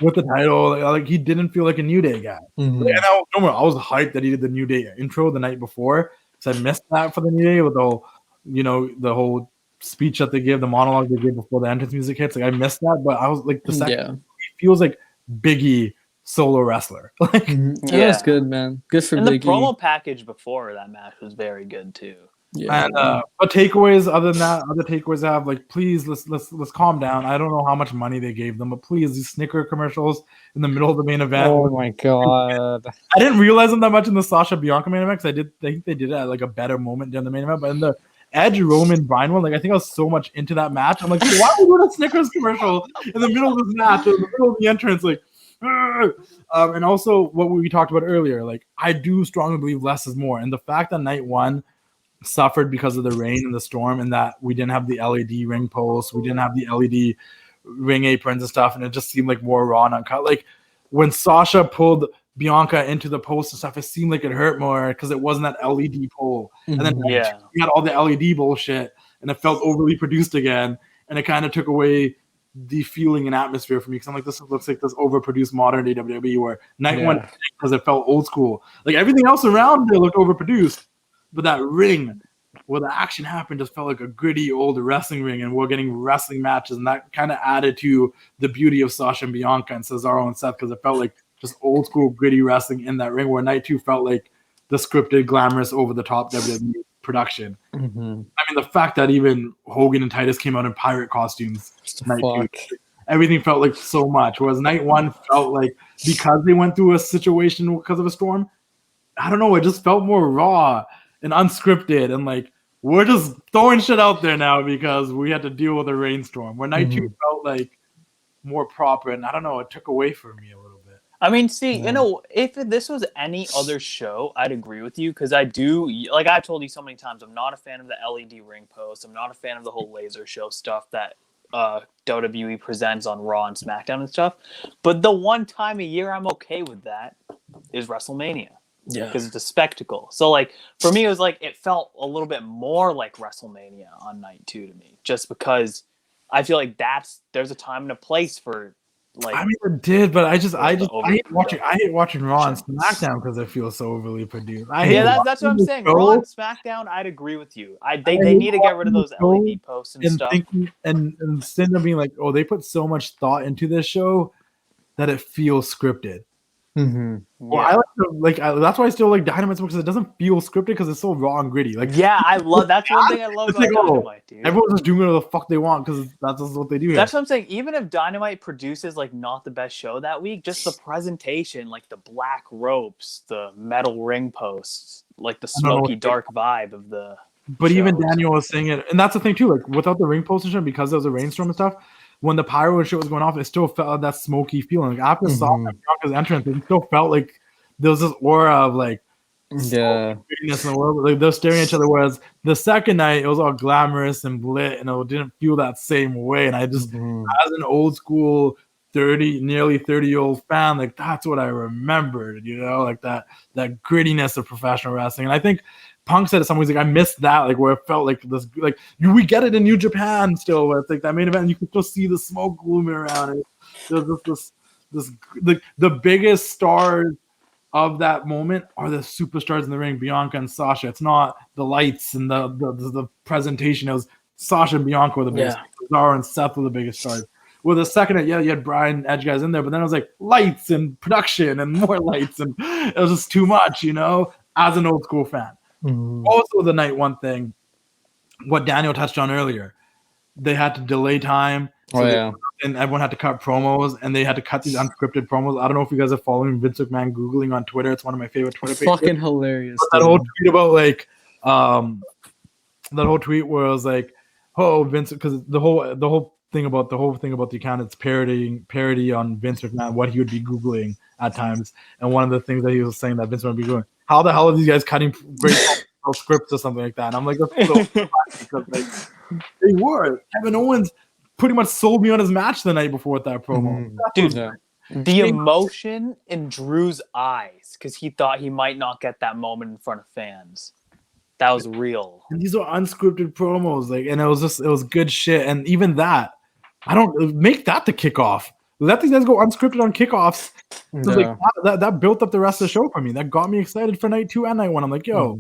with the title. Like he didn't feel like a New Day guy. Mm-hmm. And I was hyped that he did the New Day intro the night before because I missed that for the New Day with the whole, the whole speech that they give, the monologue they give before the entrance music hits. Like I missed that, but I was like, the second he feels like Biggie solo wrestler. Like, that's good, man. Good for Biggie. The promo package before that match was very good too. Yeah. And but takeaways other than that, other takeaways I have like, please let's calm down. I don't know how much money they gave them, but please, these Snicker commercials in the middle of the main event. Oh my god! I didn't realize them that much in the Sasha Bianca main event because I think they did it at like a better moment during the main event, but in the Edge Roman Bryan one, like I think I was so much into that match. I'm like, why are we doing a Snickers commercial in the middle of this match or in the middle of the entrance? Like, and also what we talked about earlier, like I do strongly believe less is more, and the fact that night one suffered because of the rain and the storm, and that we didn't have the LED ring posts, we didn't have the LED ring aprons and stuff, and it just seemed like more raw and uncut. Like when Sasha pulled Bianca into the post and stuff, it seemed like it hurt more because it wasn't that LED pole. And then we had all the LED bullshit, and it felt overly produced again, and it kind of took away the feeling and atmosphere for me because I'm like, this looks like this overproduced modern day WWE where night one, because it felt old school. Like everything else around it looked overproduced. But that ring where the action happened just felt like a gritty old wrestling ring, and we're getting wrestling matches, and that kind of added to the beauty of Sasha and Bianca and Cesaro and Seth because it felt like just old school gritty wrestling in that ring, where night two felt like the scripted, glamorous, over the top WWE production. Mm-hmm. I mean, the fact that even Hogan and Titus came out in pirate costumes night two, everything felt like so much. Whereas night one felt like, because they went through a situation because of a storm, I don't know, it just felt more raw and unscripted, and like we're just throwing shit out there now because we had to deal with a rainstorm. Where night two felt like more proper, and I don't know, it took away from me a little bit. I mean, see, if this was any other show, I'd agree with you because I do, like I've told you so many times, I'm not a fan of the LED ring post. I'm not a fan of the whole laser show stuff that WWE presents on Raw and SmackDown and stuff. But the one time a year I'm okay with that is WrestleMania. Yeah, because it's a spectacle. So like for me, it was like it felt a little bit more like WrestleMania on night two to me, just because I feel like there's a time and a place for like. I mean, it did, but I hate watching Raw and SmackDown because it feels so overly produced. That's what I'm saying. Raw and SmackDown, I'd agree with you. They need to get rid of those LED posts and stuff. And instead of being like, oh, they put so much thought into this show that it feels scripted. Mm-hmm. Well, I that's why I still like Dynamite because it doesn't feel scripted because it's so raw and gritty. Like, I love that's one thing I love about Dynamite, dude. Everyone's just doing whatever the fuck they want because that's just what they do. That's what I'm saying. Even if Dynamite produces like not the best show that week, just the presentation, like the black ropes, the metal ring posts, like the smoky dark vibe of the. But even Daniel was saying it, and that's the thing too. Like without the ring post and shit, because there was a rainstorm and stuff. When the pyro and shit was going off, it still felt that smoky feeling. Like after Bianca's entrance, it still felt like there was this aura of like goodness in the world. Like they're staring at each other. Whereas the second night, it was all glamorous and lit, and it didn't feel that same way. And I just, as an old school nearly 30-year-old fan, like that's what I remembered. Like that grittiness of professional wrestling. And I think Punk said it some ways, like I missed that, like where it felt like this, like we get it in New Japan still, where it's like that main event, and you can still see the smoke glooming around it. There's this like the biggest stars of that moment are the superstars in the ring, Bianca and Sasha. It's not the lights and the presentation. It was Sasha and Bianca were the biggest. Cesaro and Seth were the biggest stars. Well, the second night, you had Bryan Edge guys in there, but then it was like lights and production and more lights, and it was just too much, as an old school fan. Also, the night one thing, what Daniel touched on earlier, they had to delay time. And everyone had to cut promos, and they had to cut these unscripted promos. I don't know if you guys are following Vince McMahon Googling on Twitter. It's one of my favorite Twitter pages. Fucking hilarious. That whole tweet about like, that whole tweet where it was like, oh, Vince, because the whole thing about the account, it's parody on Vince McMahon, what he would be Googling at times. And one of the things that he was saying that Vince would be doing, how the hell are these guys cutting great scripts or something like that? And I'm like, that's so because like they were. Kevin Owens pretty much sold me on his match the night before with that promo. Dude, The emotion in Drew's eyes because he thought he might not get that moment in front of fans. That was real. And these are unscripted promos, and it was good shit. And even that, I don't make that the kickoff. Let these guys go unscripted on kickoffs. Yeah. That built up the rest of the show for me. That got me excited for night 2 and night 1. I'm like, yo,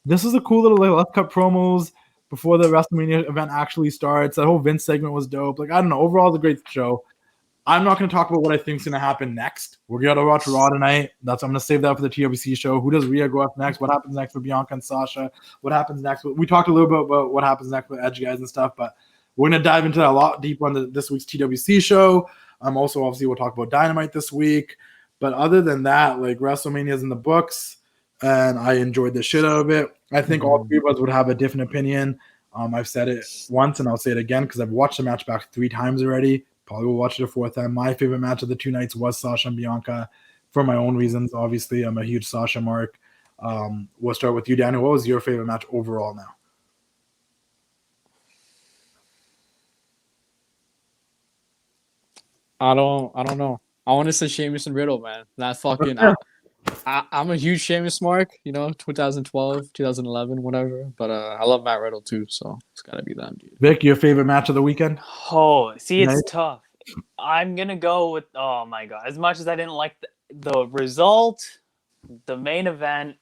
this is a cool little let's cut promos before the WrestleMania event actually starts. That whole Vince segment was dope. I don't know. Overall, it's a great show. I'm not going to talk about what I think is going to happen next. We're going to watch Raw tonight. I'm going to save that for the TWC show. Who does Rhea go up next? What happens next with Bianca and Sasha? What happens next? We talked a little bit about what happens next with Edge guys and stuff, but we're going to dive into that a lot deeper on this week's TWC show. Also, obviously, we'll talk about Dynamite this week. But other than that, WrestleMania is in the books, and I enjoyed the shit out of it. I think all three of us would have a different opinion. I've said it once, and I'll say it again because I've watched the match back 3 times already. Probably will watch it a 4th time. My favorite match of the 2 nights was Sasha and Bianca for my own reasons. Obviously, I'm a huge Sasha mark. We'll start with you, Daniel. What was your favorite match overall now? I don't know. I want to say Sheamus and Riddle, man. That fucking I'm a huge Sheamus mark, 2012, 2011, whatever. But I love Matt Riddle too, so it's gotta be them, dude. Vic, your favorite match of the weekend? Oh, see, it's tough. I'm gonna go with oh my god. As much as I didn't like the result, the main event,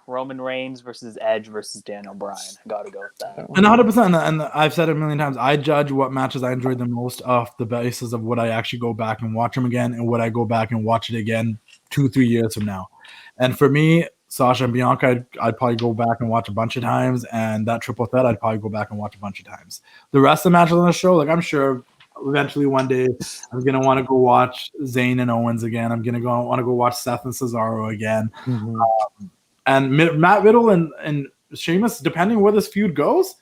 Roman Reigns versus Edge versus Daniel Bryan. I gotta go with that. And 100%, and I've said it a million times, I judge what matches I enjoyed the most off the basis of would I actually go back and watch them again, and would I go back and watch it again 2-3 years from now. And for me, Sasha and Bianca, I'd probably go back and watch a bunch of times, and that triple threat, I'd probably go back and watch a bunch of times. The rest of the matches on the show, I'm sure eventually one day I'm going to want to go watch Zayn and Owens again. I'm going to want to go watch Seth and Cesaro again. And Matt Riddle and Sheamus, depending where this feud goes,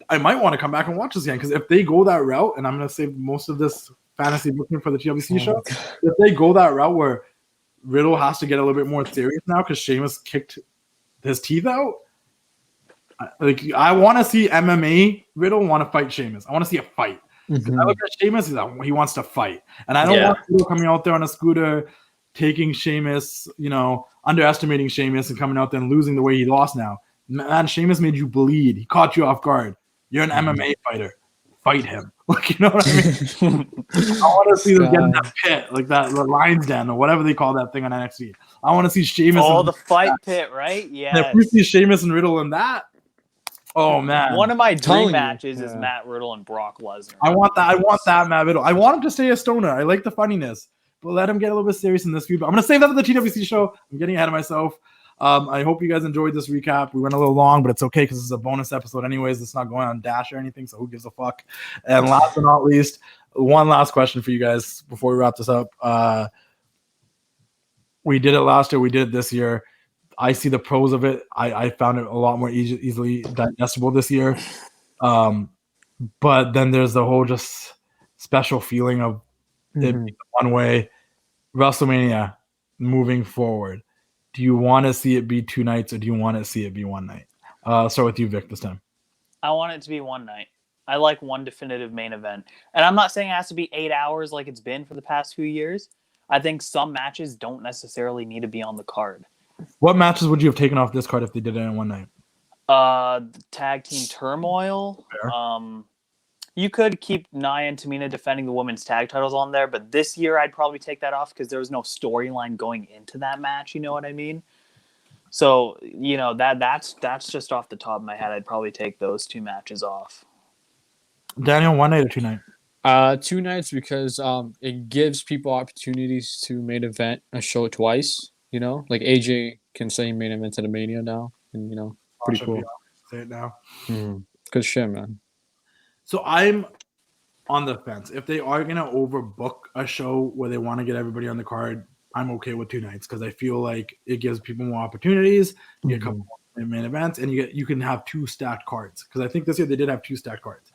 I might want to come back and watch this again, because if they go that route, and I'm going to save most of this fantasy booking for the TLC show, if they go that route where Riddle has to get a little bit more serious now because Sheamus kicked his teeth out, I want to see MMA Riddle want to fight Sheamus. I want to see a fight. I look at Sheamus, he wants to fight. And I don't want Riddle coming out there on a scooter, taking Sheamus, underestimating Sheamus and coming out there and losing the way he lost now. Man, Sheamus made you bleed. He caught you off guard. You're an MMA fighter. Fight him. You know what I mean? I want to see them get in that pit, the Lion's Den or whatever they call that thing on NXT. I want to see Sheamus. Oh, the fight pit, right? Yeah. If we see Sheamus and Riddle in that, oh man! One of my dream matches is Matt Riddle and Brock Lesnar. I want that. I want that Matt Riddle. I want him to stay a stoner. I like the funniness, but let him get a little bit serious in this feud. But I'm gonna save that for the TWC show. I'm getting ahead of myself. I hope you guys enjoyed this recap. We went a little long, but it's okay because it's a bonus episode anyways. It's not going on Dash or anything, so who gives a fuck? And last but not least, one last question for you guys before we wrap this up. We did it last year. We did it this year. I see the pros of it. I found it a lot more easily digestible this year. But then there's the whole just special feeling of it being one way. WrestleMania moving forward. Do you want to see it be 2 nights, or do you want to see it be 1 night? I'll start with you, Vic, this time. I want it to be 1 night. I like one definitive main event. And I'm not saying it has to be 8 hours like it's been for the past few years. I think some matches don't necessarily need to be on the card. What matches would you have taken off this card if they did it in 1 night? Tag team turmoil. You could keep Nia and Tamina defending the women's tag titles on there, but this year I'd probably take that off because there was no storyline going into that match. You know what I mean? So that's just off the top of my head. I'd probably take those 2 matches off. Daniel, 1 night or 2 night? 2 nights because it gives people opportunities to main event a show twice. Like AJ can say main event at a Mania now, and pretty cool. Say it now. Good shit, man. So I'm on the fence. If they are gonna overbook a show where they want to get everybody on the card, I'm okay with 2 nights because I feel like it gives people more opportunities. You get a couple more main events, and you can have 2 stacked cards. Because I think this year they did have 2 stacked cards.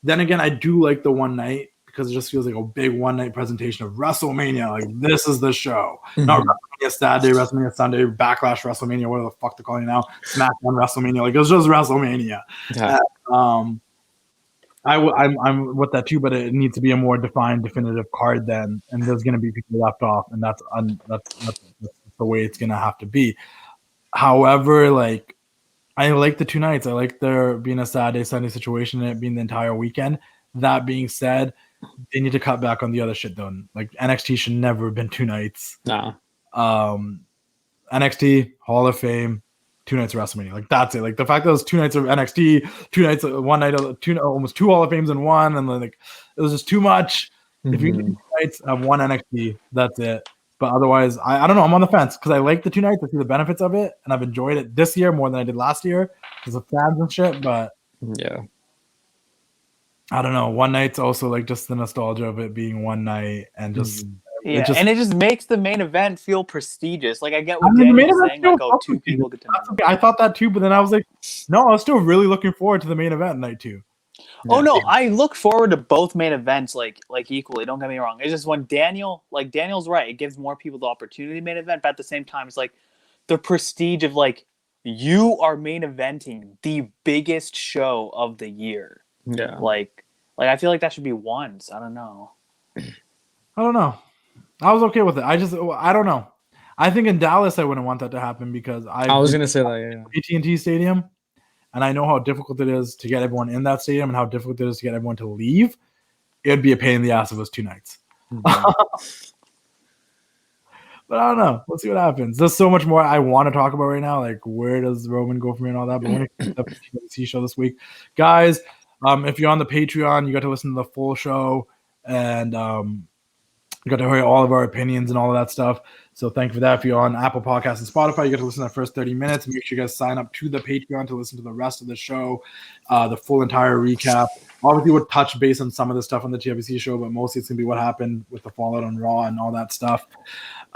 Then again, I do like the 1 night because it just feels like a big 1 night presentation of WrestleMania. Like, this is the show. Not WrestleMania Saturday, WrestleMania Sunday, Backlash WrestleMania, whatever the fuck they're calling it now. SmackDown WrestleMania. Like, it was just WrestleMania. Yeah. I'm with that too, but it needs to be a more defined, definitive card then, and there's going to be people left off, and that's the way it's going to have to be. However, like I like the 2 nights. I like there being a Saturday, Sunday situation and it being the entire weekend. That being said, they need to cut back on the other shit though. Like NXT should never have been 2 nights. Nah. NXT Hall of Fame, 2 nights of WrestleMania. Like that's it. Like the fact that it was 2 nights of NXT, 2 nights, one night of almost 2 Hall of Fames in one, and like it was just too much. If you do 2 nights of one NXT, that's it. But otherwise, I don't know. I'm on the fence because I like the 2 nights. I see the benefits of it, and I've enjoyed it this year more than I did last year because of fans and shit. But yeah, I don't know. One night's also like just the nostalgia of it being one night and just and it just makes the main event feel prestigious. Like I get what the main Daniel's event saying, like feels two people get to know. okay. I thought that too, but then I was like, no, I was still really looking forward to the main event night too. Oh no, I look forward to both main events like equally. Don't get me wrong. It's just when Daniel's right. It gives more people the opportunity to main event, but at the same time, it's like the prestige of like you are main eventing the biggest show of the year. Yeah. Like I feel like that should be once. I don't know. I don't know. I was okay with it. I don't know. I think in Dallas I wouldn't want that to happen because I was gonna say that AT&T Stadium. And I know how difficult it is to get everyone in that stadium and how difficult it is to get everyone to leave. It would be a pain in the ass if it was 2 nights. But I don't know. Let's see what happens. There's so much more I want to talk about right now. Like, where does Roman go from here and all that? But we're going to keep up the TLC show this week. Guys, if you're on the Patreon, you got to listen to the full show. And you got to hear all of our opinions and all of that stuff. So thank you for that. If you're on Apple Podcasts and Spotify, you get to listen to the first 30 minutes. Make sure you guys sign up to the Patreon to listen to the rest of the show, the full entire recap. Obviously, we'll touch base on some of the stuff on the TFC show, but mostly it's going to be what happened with the fallout on Raw and all that stuff.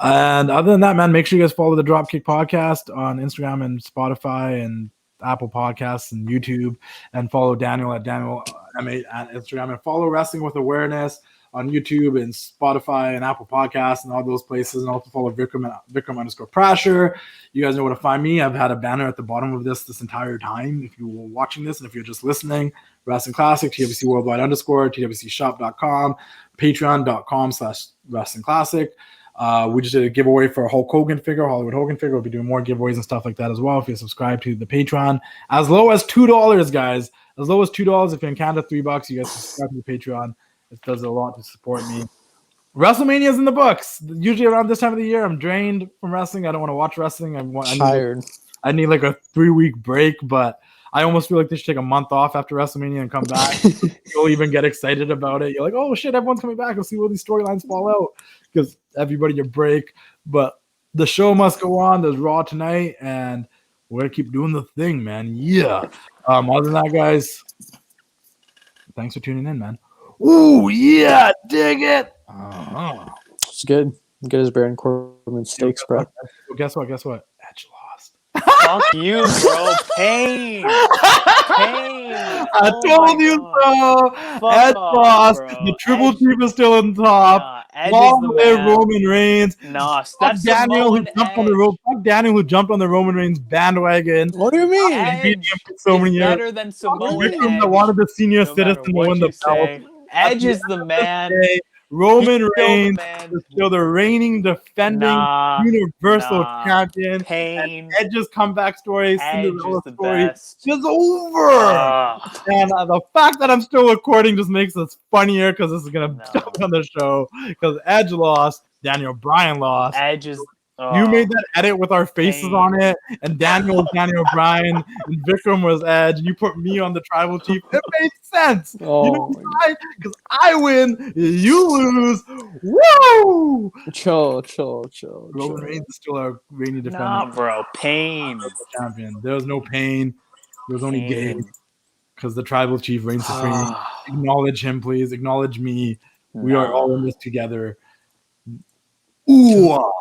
And other than that, man, make sure you guys follow the Dropkick Podcast on Instagram and Spotify and Apple Podcasts and YouTube, and follow Daniel at Daniel M8 at Instagram, and follow Wrestling with Awareness on YouTube and Spotify and Apple Podcasts and all those places, and also follow Vikram at Vikram_Prasher. You guys know where to find me. I've had a banner at the bottom of this entire time. If you were watching this, and if you're just listening, Wrestling Classic, TWC Worldwide _ TWCshop.com, Patreon.com/Wrestling Classic. We just did a giveaway for a Hulk Hogan figure, Hollywood Hogan figure. We'll be doing more giveaways and stuff like that as well. If you subscribe to the Patreon, as low as $2, guys, as low as $2. If you're in Canada, $3, you guys subscribe to the Patreon. It does a lot to support me. WrestleMania is in the books. Usually around this time of the year, I'm drained from wrestling. I don't want to watch wrestling. I'm tired. I need like a 3-week break, but I almost feel like they should take a month off after WrestleMania and come back. You'll even get excited about it. You're like, oh shit, everyone's coming back. Let's see where these storylines fall out, because everybody a break. But the show must go on. There's Raw tonight, and we're gonna keep doing the thing, man. Yeah. Other than that, guys, thanks for tuning in, man. Ooh, yeah, dig it. It's good. Good as Baron Corbin steak spread. Guess what? Edge lost. Fuck you, bro. Pain. I told you so. Edge lost. The Triple Chief is still on top. Edge Long is the live man. Roman Reigns. No, Fuck Daniel who jumped on the Fuck Daniel who jumped on the Roman Reigns bandwagon. What do you mean? Edge so many years. better than Samoan Vikram Edge. that wanted the senior No matter citizen to what win you the belt. say. Edge is the man. Roman He's still the Reigns man. is still the reigning, defending Universal Champion. Pain. And Edge's comeback story, Edge Cinderella is the story, best. is over. And the fact that I'm still recording just makes this funnier because this is gonna jump on the show. Because Edge lost, Daniel Bryan lost. Edge is. You made that edit with our faces on it, and Daniel was Daniel Bryan, and Vikram was Edge, and you put me on the Tribal Chief. It made sense. You know why? Because I win, you lose. Woo! Chill. Roman Reigns is still our reigning defender. Nah, bro. Pain. Champion. There was no pain. There was only gain. Because the Tribal Chief reigns supreme. Acknowledge him, please. Acknowledge me. We are all in this together. Ooh.